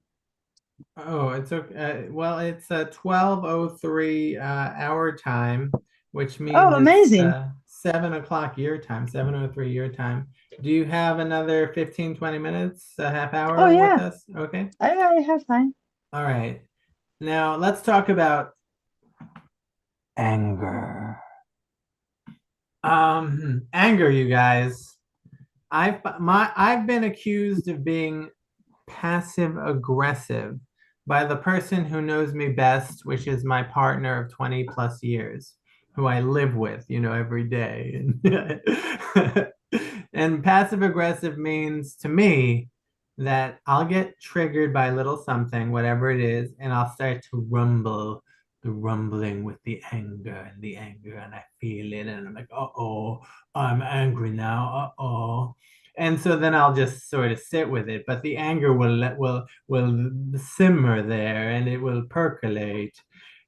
oh, it's okay. Well, it's 12:03 our time, which means Oh, amazing. it's 7 o'clock your time, 7:03 your time. Do you have another 15, 20 minutes, a half Oh, hour with yeah. us? Okay. I have time. All right. Now let's talk about anger. Anger, you guys. I've been accused of being passive aggressive by the person who knows me best, which is my partner of 20 plus years, who I live with, every day. And passive aggressive means to me that I'll get triggered by a little something, whatever it is, and I'll start to rumble, the rumbling with the anger, and I feel it, and I'm like, uh-oh, I'm angry now, uh-oh. And so then I'll just sort of sit with it, but the anger will simmer there, and it will percolate.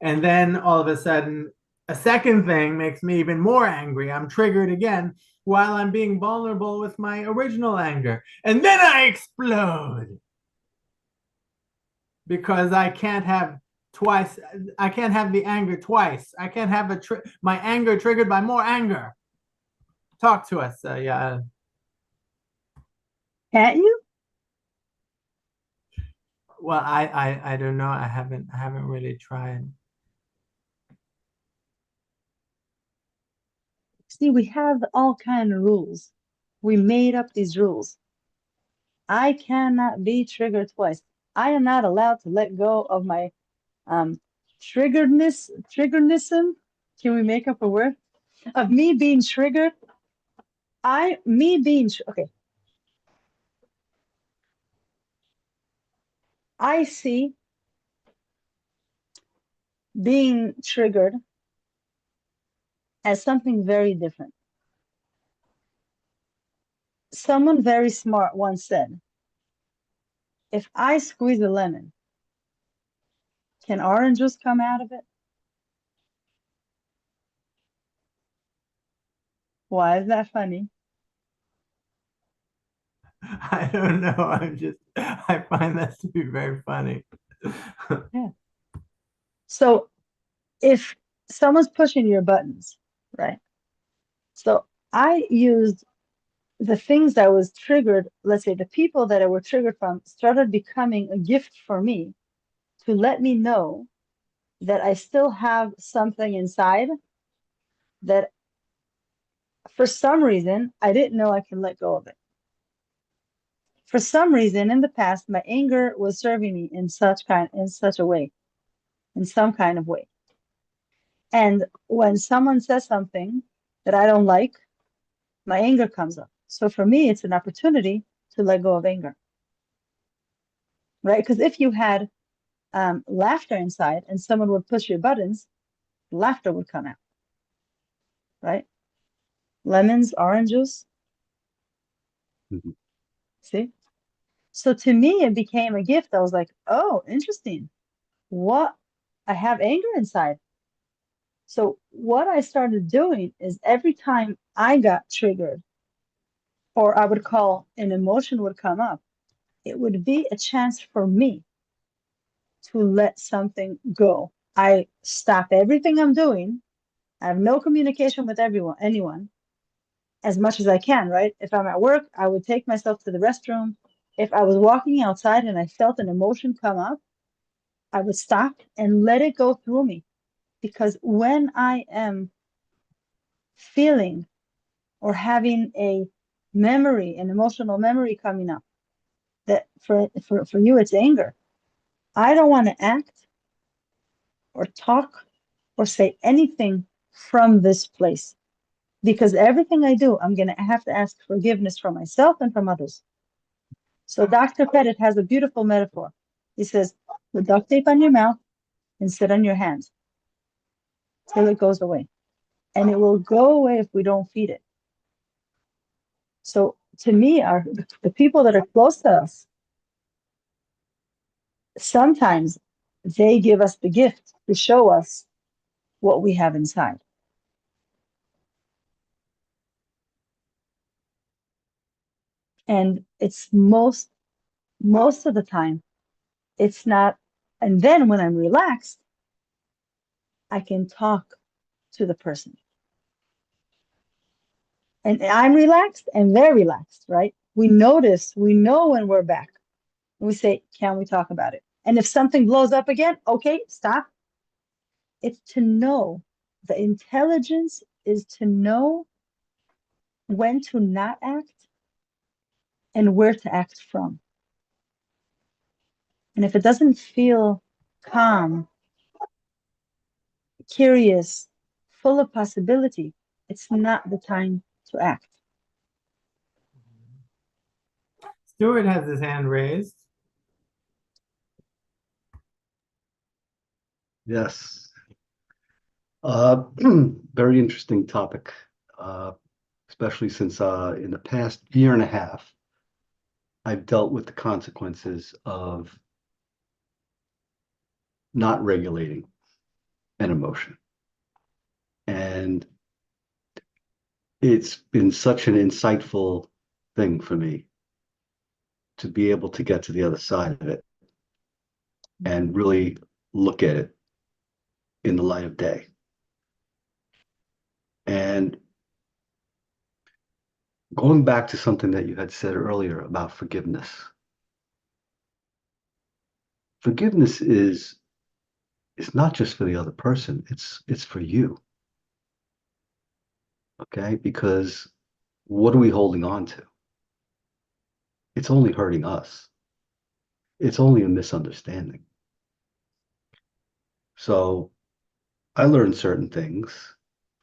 And then all of a sudden, a second thing makes me even more angry. I'm triggered again while I'm being vulnerable with my original anger. And then I explode because I can't have twice. I can't have the anger twice. I can't have my anger triggered by more anger. Talk to us, yeah. Can't you? Well, I don't know. I haven't really tried. See, we have all kind of rules. We made up these rules. I cannot be triggered twice. I am not allowed to let go of my triggerednism. Can we make up a word? Of me being triggered. Okay. I see being triggered as something very different. Someone very smart once said, if I squeeze a lemon, can orange juice come out of it? Why is that funny? I don't know. I find that to be very funny. Yeah. So if someone's pushing your buttons, right? So I used the things that was triggered, let's say the people that I were triggered from started becoming a gift for me to let me know that I still have something inside that for some reason I didn't know I can let go of it. For some reason in the past, my anger was serving me in such a way, in some kind of way. And when someone says something that I don't like, my anger comes up. So for me, it's an opportunity to let go of anger, right? Because if you had laughter inside and someone would push your buttons, laughter would come out, right? Lemons, oranges, Mhm. see? So to me, it became a gift. I was like, oh, interesting. What? I have anger inside. So what I started doing is every time I got triggered, or I would call an emotion would come up, it would be a chance for me to let something go. I stop everything I'm doing. I have no communication with anyone, as much as I can, right? If I'm at work, I would take myself to the restroom. If I was walking outside and I felt an emotion come up, I would stop and let it go through me. Because when I am feeling or having a memory, an emotional memory coming up, that for you, it's anger. I don't want to act or talk or say anything from this place because everything I do, I'm going to have to ask forgiveness from myself and from others. So Dr. Pettit has a beautiful metaphor. He says, put duct tape on your mouth and sit on your hands. till it goes away. And it will go away if we don't feed it. So to me, the people that are close to us, sometimes they give us the gift to show us what we have inside. And it's most of the time, it's not. And then when I'm relaxed, I can talk to the person. And I'm relaxed and they're relaxed, right? We know when we're back. We say, can we talk about it? And if something blows up again, okay, stop. It's to know. The intelligence is to know when to not act and where to act from. And if it doesn't feel calm, curious, full of possibility, it's not the time to act. Stuart has his hand raised. Yes. Very interesting topic, especially since in the past year and a half, I've dealt with the consequences of not regulating an emotion. And it's been such an insightful thing for me to be able to get to the other side of it and really look at it in the light of day. And going back to something that you had said earlier about forgiveness. Forgiveness is not just for the other person, it's for you. Okay? Because what are we holding on to? It's only hurting us. It's only a misunderstanding. So I learned certain things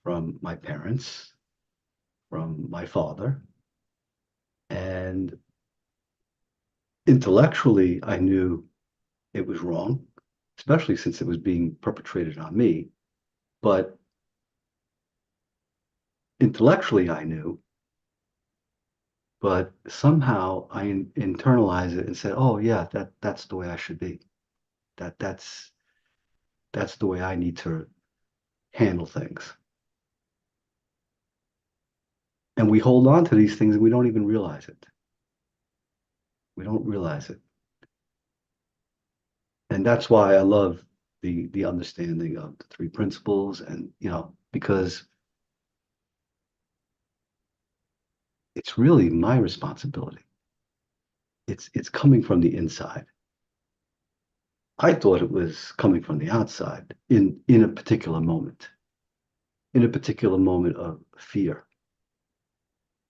from my parents, from my father, and intellectually, I knew it was wrong, especially since it was being perpetrated on me. But intellectually, I knew, but somehow I internalized it and said, "Oh yeah, that's the way I should be. That's the way I need to handle things." And we hold on to these things and we don't even realize it. We don't realize it. And that's why I love the understanding of the three principles, and because it's really my responsibility. It's coming from the inside. I thought it was coming from the outside in a particular moment, of fear,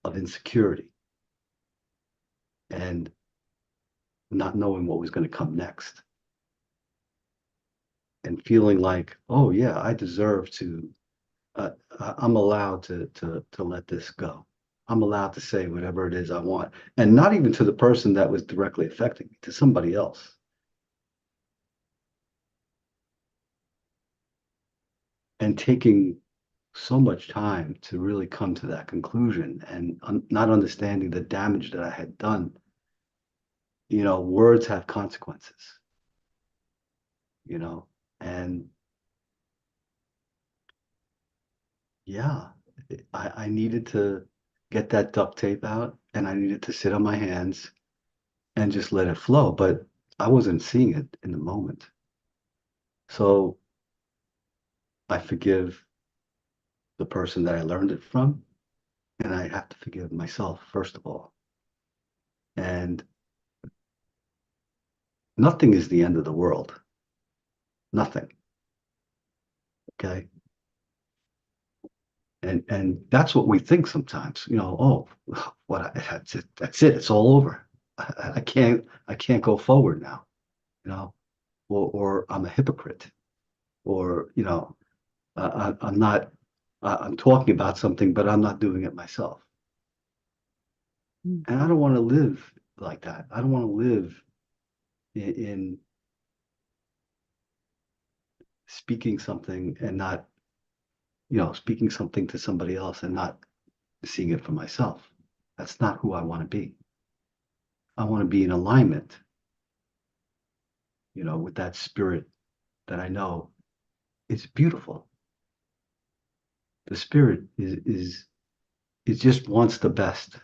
of insecurity, and not knowing what was going to come next, and feeling like, oh yeah, I deserve to. I'm allowed to let this go. I'm allowed to say whatever it is I want, and not even to the person that was directly affecting me, to somebody else. And taking so much time to really come to that conclusion, and not understanding the damage that I had done. Words have consequences, and yeah, I needed to get that duct tape out, and I needed to sit on my hands and just let it flow. But I wasn't seeing it in the moment. So I forgive the person that I learned it from, and I have to forgive myself, first of all. And nothing is the end of the world. Nothing. Okay. And that's what we think sometimes, oh, that's it. That's it. It's all over. I can't go forward now, or I'm a hypocrite, or, I'm not, I'm talking about something, but I'm not doing it myself. And I don't want to live like that. I don't want to live in speaking something and not speaking something to somebody else and not seeing it for myself. That's not who I want to be. I want to be in alignment, with that spirit that I know is beautiful. The spirit is it just wants the best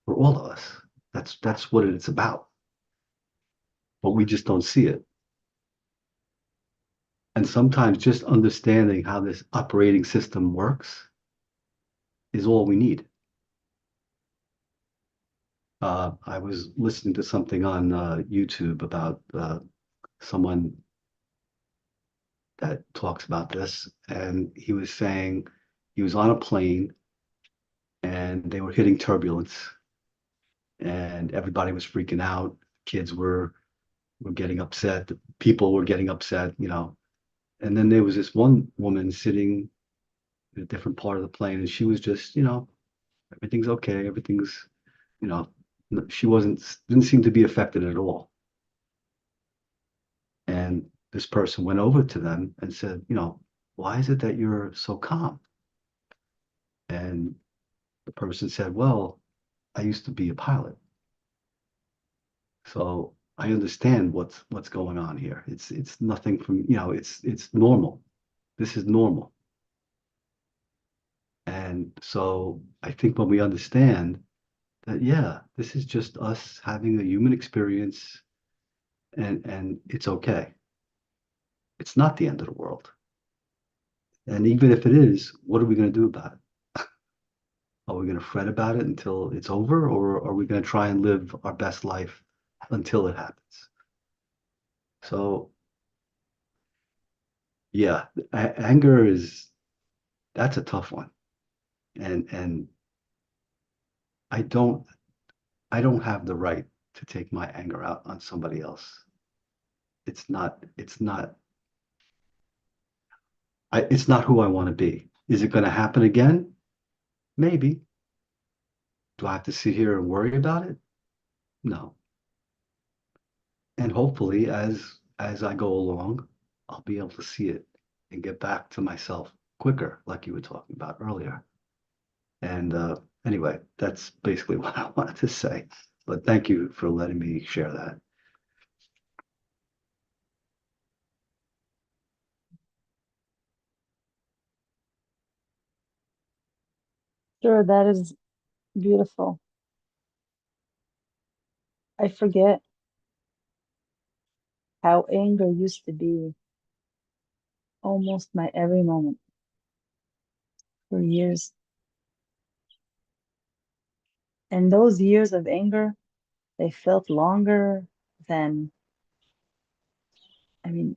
for all of us. That's what it's about. But we just don't see it. And sometimes just understanding how this operating system works is all we need. I was listening to something on YouTube about someone that talks about this, and he was saying he was on a plane and they were hitting turbulence, and everybody was freaking out. Kids were getting upset. People were getting upset, And then there was this one woman sitting in a different part of the plane, and she was just, everything's okay. Everything's, you know, she didn't seem to be affected at all. And this person went over to them and said, why is it that you're so calm? And the person said, well, I used to be a pilot. So I understand what's going on here. It's nothing from, it's normal. This is normal. And so I think when we understand that, yeah, this is just us having a human experience and it's okay. It's not the end of the world. And even if it is, what are we going to do about it? Are we going to fret about it until it's over, or are we going to try and live our best life until it happens? So, yeah, anger that's a tough one. And I don't I don't have the right to take my anger out on somebody else. It's not who I want to be. Is it going to happen again? Maybe. Do I have to sit here and worry about it? No. And hopefully, as I go along, I'll be able to see it and get back to myself quicker, like you were talking about earlier. And anyway, that's basically what I wanted to say. But thank you for letting me share that. Sure, that is beautiful. I forget how anger used to be almost my every moment for years. And those years of anger, they felt longer than, I mean,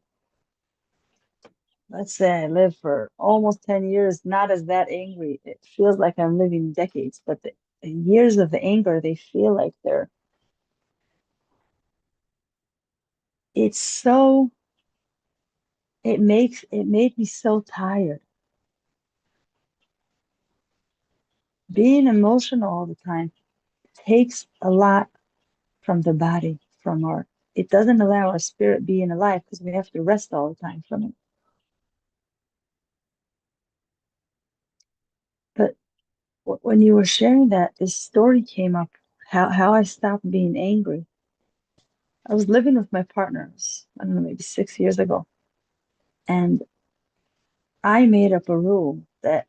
let's say I lived for almost 10 years, not as that angry. It feels like I'm living decades, but the years of anger, they feel like it's so, it made me so tired. Being emotional all the time takes a lot from the body, it doesn't allow our spirit being alive because we have to rest all the time from it. But when you were sharing that, this story came up, how I stopped being angry. I was living with my partners, I don't know, maybe 6 years ago. And I made up a rule that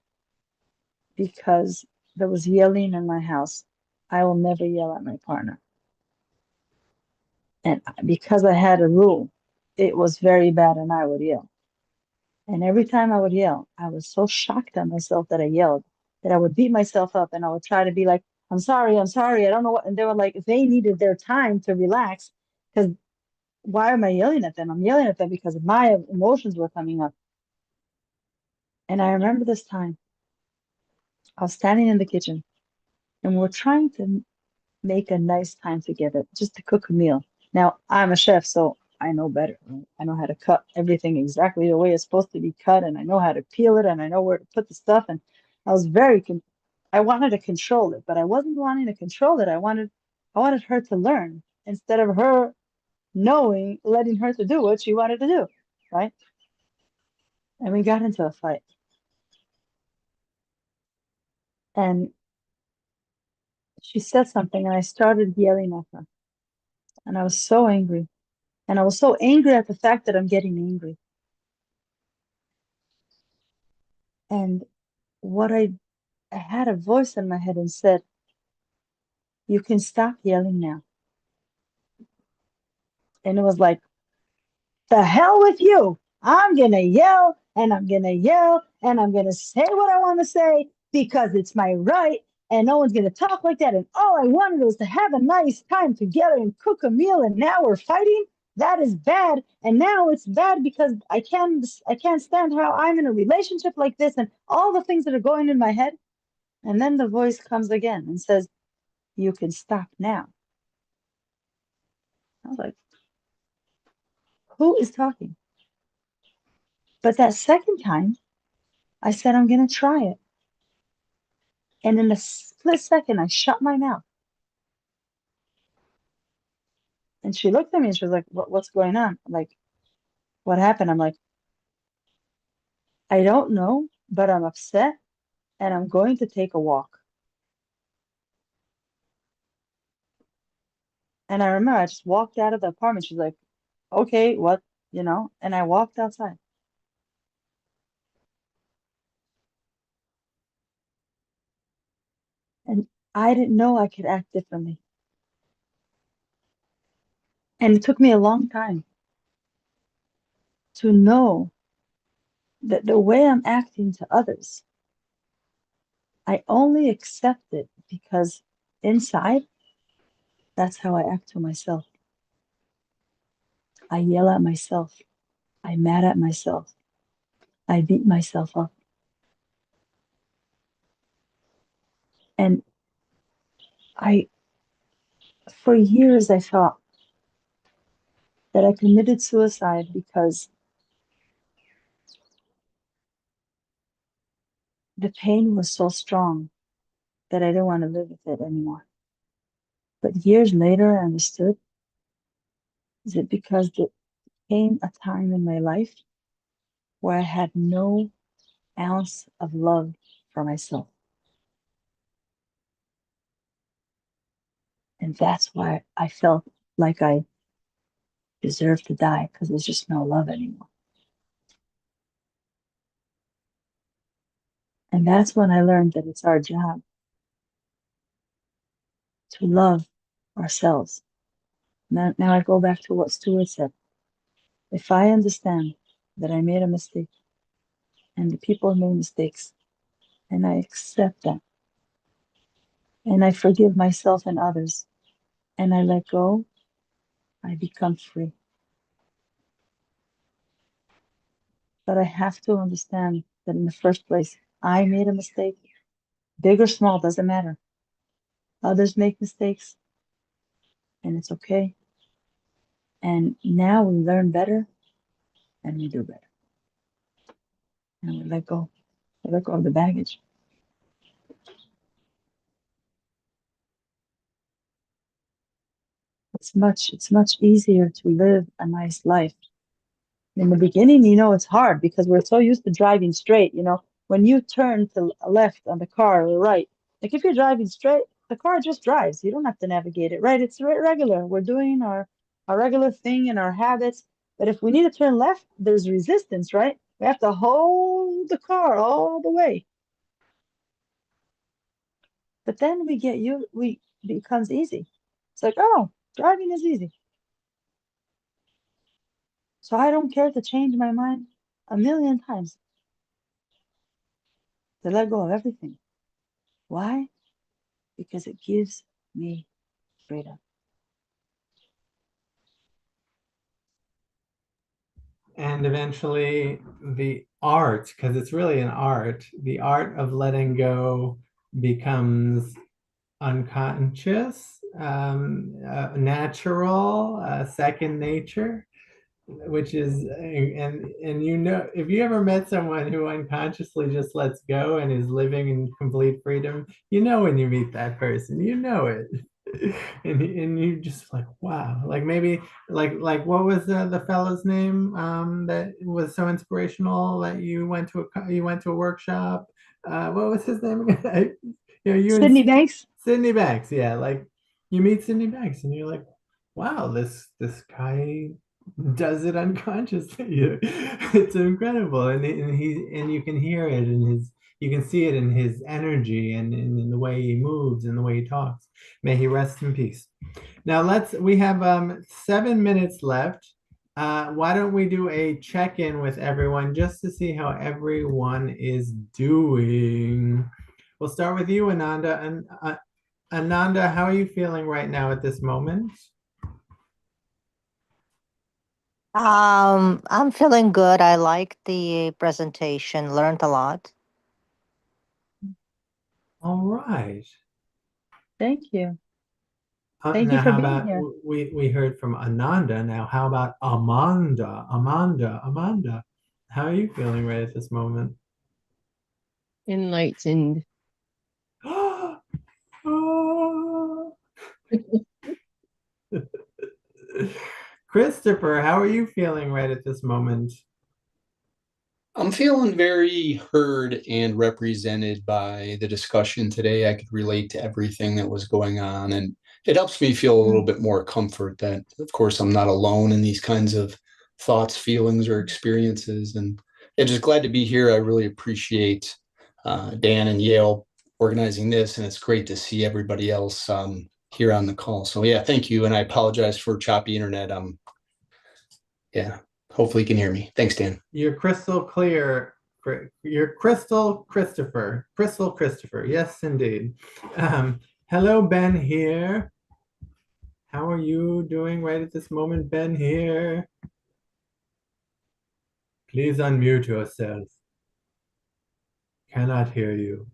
because there was yelling in my house, I will never yell at my partner. And because I had a rule, it was very bad and I would yell. And every time I would yell, I was so shocked at myself that I yelled that I would beat myself up and I would try to be like, I'm sorry, I don't know what. And they were like, they needed their time to relax because why am I yelling at them? I'm yelling at them because my emotions were coming up. And I remember this time I was standing in the kitchen and we're trying to make a nice time together just to cook a meal. Now, I'm a chef, so I know better. Right? I know how to cut everything exactly the way it's supposed to be cut, and I know how to peel it, and I know where to put the stuff. And I was I wanted to control it, but I wasn't wanting to control it. I wanted her to learn instead of her letting her to do what she wanted to do, right? And we got into a fight. And she said something, and I started yelling at her. And I was so angry. And I was so angry at the fact that I'm getting angry. And what I had a voice in my head and said, "You can stop yelling now." And it was like, "The hell with you. I'm gonna yell and I'm gonna yell and I'm gonna say what I want to say because it's my right, and no one's gonna talk like that. And all I wanted was to have a nice time together and cook a meal, and now we're fighting. That is bad. And now it's bad because I can't stand how I'm in a relationship like this and all the things that are going in my head." And then the voice comes again and says, "You can stop now." I was like, who is talking? But that second time, I said, "I'm going to try it." And in a split second, I shut my mouth. And she looked at me and she was like, what's going on? I'm like, what happened? I'm like, I don't know, but I'm upset and I'm going to take a walk. And I remember I just walked out of the apartment. She's like, okay, what, and I walked outside. And I didn't know I could act differently. And it took me a long time to know that the way I'm acting to others, I only accept it because inside, that's how I act to myself. I yell at myself. I'm mad at myself. I beat myself up. And I, for years, I thought that I committed suicide because the pain was so strong that I didn't want to live with it anymore. But years later, I understood, is it because there came a time in my life where I had no ounce of love for myself. And that's why I felt like I deserved to die, because there's just no love anymore. And that's when I learned that it's our job to love ourselves. Now I go back to what Stuart said. If I understand that I made a mistake and the people made mistakes, and I accept that, and I forgive myself and others, and I let go, I become free. But I have to understand that in the first place, I made a mistake. Big or small, doesn't matter. Others make mistakes, and it's okay. And now we learn better, and we do better. And we let go. We let go of the baggage. It's much easier to live a nice life. In the beginning, it's hard because we're so used to driving straight. When you turn to left on the car or right, like if you're driving straight, the car just drives. You don't have to navigate it, right? It's regular. We're doing our regular thing and our habits. But if we need to turn left, there's resistance, right? We have to hold the car all the way. But then we becomes easy. It's like, oh, driving is easy. So I don't care to change my mind a million times, to let go of everything. Why? Because it gives me freedom. And eventually the art, because it's really an art, the art of letting go becomes unconscious, natural, second nature, which is, and if you ever met someone who unconsciously just lets go and is living in complete freedom, when you meet that person, it. And you just like, wow, like maybe like what was the fellow's name that was so inspirational that you went to a workshop, what was his name again? you and Sydney Banks. Sydney Banks, yeah, like you meet Sydney Banks and you're like, wow, this guy does it unconsciously. It's incredible, and you can hear it in his, you can see it in his energy and in the way he moves and the way he talks. May he rest in peace. Now we have 7 minutes left. Why don't we do a check-in with everyone just to see how everyone is doing? We'll start with you, Ananda. And Ananda, how are you feeling right now at this moment? I'm feeling good. I like the presentation, learned a lot. All right. Thank you. Thank Now, you for how being about here. we heard from Ananda. Now, how about Amanda? Amanda. How are you feeling right at this moment? Enlightened. Oh. Christopher, how are you feeling right at this moment? I'm feeling very heard and represented by the discussion today. I could relate to everything that was going on, and it helps me feel a little bit more comfort that, of course, I'm not alone in these kinds of thoughts, feelings, or experiences. And yeah, just glad to be here. I really appreciate Dan and Yael organizing this, and it's great to see everybody else here on the call. So yeah, thank you, and I apologize for choppy internet. Yeah. Hopefully you can hear me. Thanks, Dan. You're crystal clear. You're Crystal Christopher. Crystal Christopher. Yes, indeed. Hello, Ben here. How are you doing right at this moment, Ben here? Please unmute yourself. Cannot hear you,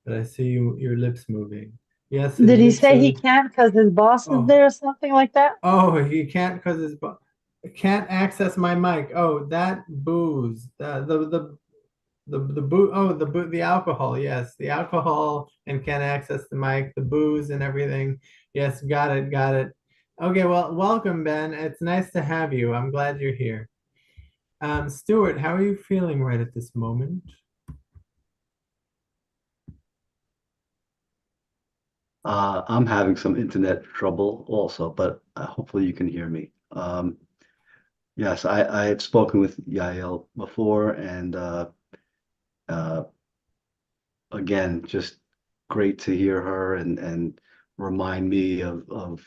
but I see your lips moving. Yes, Did he indeed. say he So, can't because his boss is there or something like that? oh, he can't because his can't access my mic. Oh, that booze. The alcohol. Yes, the alcohol, and can't access the mic, the booze and everything. Yes, got it. Okay, well, welcome, Ben. It's nice to have you. I'm glad you're here. Stuart, how are you feeling right at this moment? I'm having some internet trouble also, but hopefully you can hear me. Yes, I have spoken with Yael before, and uh, again, just great to hear her and remind me of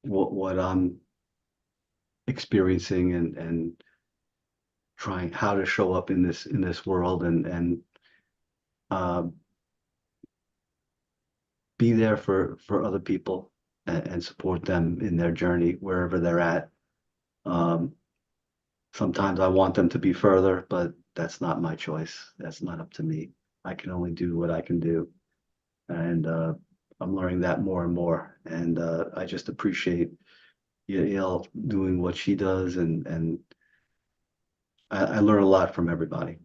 what I'm experiencing and trying how to show up in this world and uh, be there for other people and support them in their journey wherever they're at. Um, Sometimes I want them to be further, but that's not my choice. That's not up to me. I can only do what I can do. And I'm learning that more and more. And I just appreciate Yael doing what she does. And I learn a lot from everybody.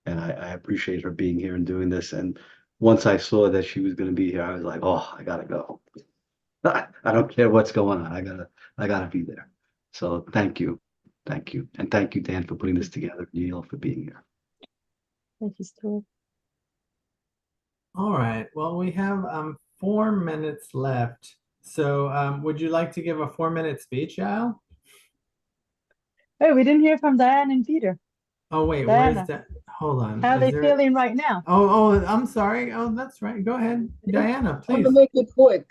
And I appreciate her being here and doing this. And once I saw that she was going to be here, I was like, oh, I gotta go. I don't care what's going on. I gotta be there. So thank you. Thank you. And thank you, Dan, for putting this together. Yael, for being here. Thank you, Stuart. All right. Well, we have 4 minutes left. So would you like to give a 4-minute speech, Yael? Hey, we didn't hear from Diane and Peter. Oh, wait, where's Diana, that? Hold on. how are Is they there... feeling right now? Oh, I'm sorry. Oh, that's right. Go ahead, Diana, I'm gonna please. make it quick.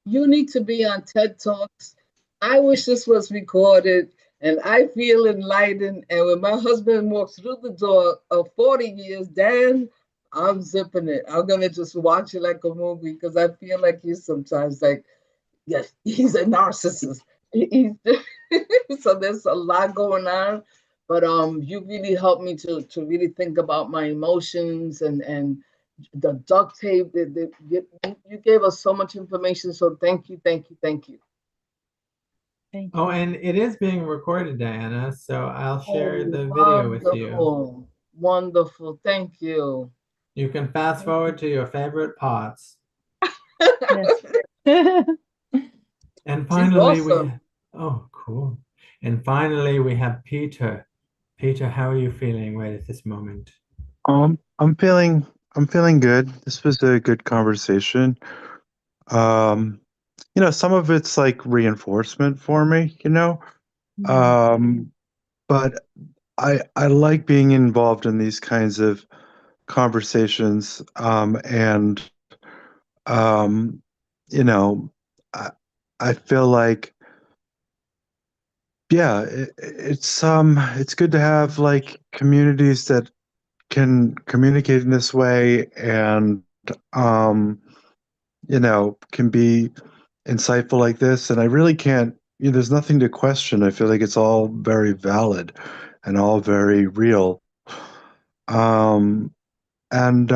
You need to be on TED Talks. I wish this was recorded, and I feel enlightened. And when my husband walks through the door of 40 years, Dan, I'm zipping it. I'm gonna just watch it like a movie because I feel like he's sometimes like, yes, he's a narcissist. So there's a lot going on, but you really helped me to really think about my emotions and the duct tape. You gave us so much information. So thank you. Thank you. Oh, and it is being recorded, Diana, so I'll share the video with you. Wonderful. Thank you. You can fast forward to your favorite parts. Yes. And finally, awesome. Cool. And finally, we have Peter. Peter, how are you feeling right at this moment? I'm feeling I'm feeling good. This was a good conversation. Um, some of it's like reinforcement for me, but I like being involved in these kinds of conversations, and um, you know, I, I feel like, yeah, it's good to have like communities that can communicate in this way, and um, can be insightful like this. And I really can't, there's nothing to question. I feel like it's all very valid and all very real. Um, and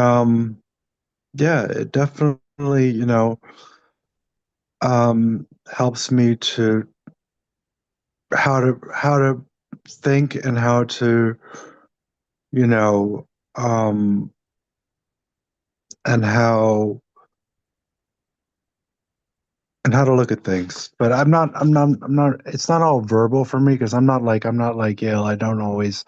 yeah, it definitely, helps me to how to think, and how to, you know, um, and how to look at things. But I'm not, it's not all verbal for me, because I'm not like Yale. I don't always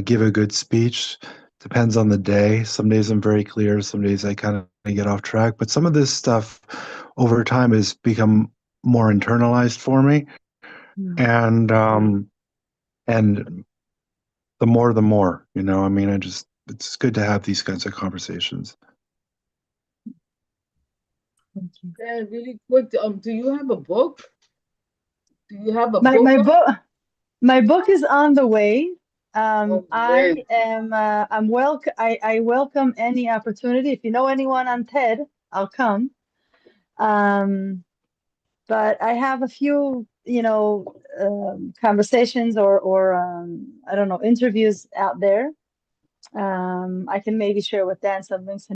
give a good speech. Depends on the day. Some days I'm very clear. Some days I kind of get off track. But some of this stuff over time has become more internalized for me. And the more, I mean, it's good to have these kinds of conversations. Thank you. And really quick, do you have a book? Do you have a My book? my book is on the way. Oh, I great. am I welcome any opportunity. If you know anyone on TED, I'll come. But I have a few, conversations or I don't know, interviews out there. I can maybe share with Dan some links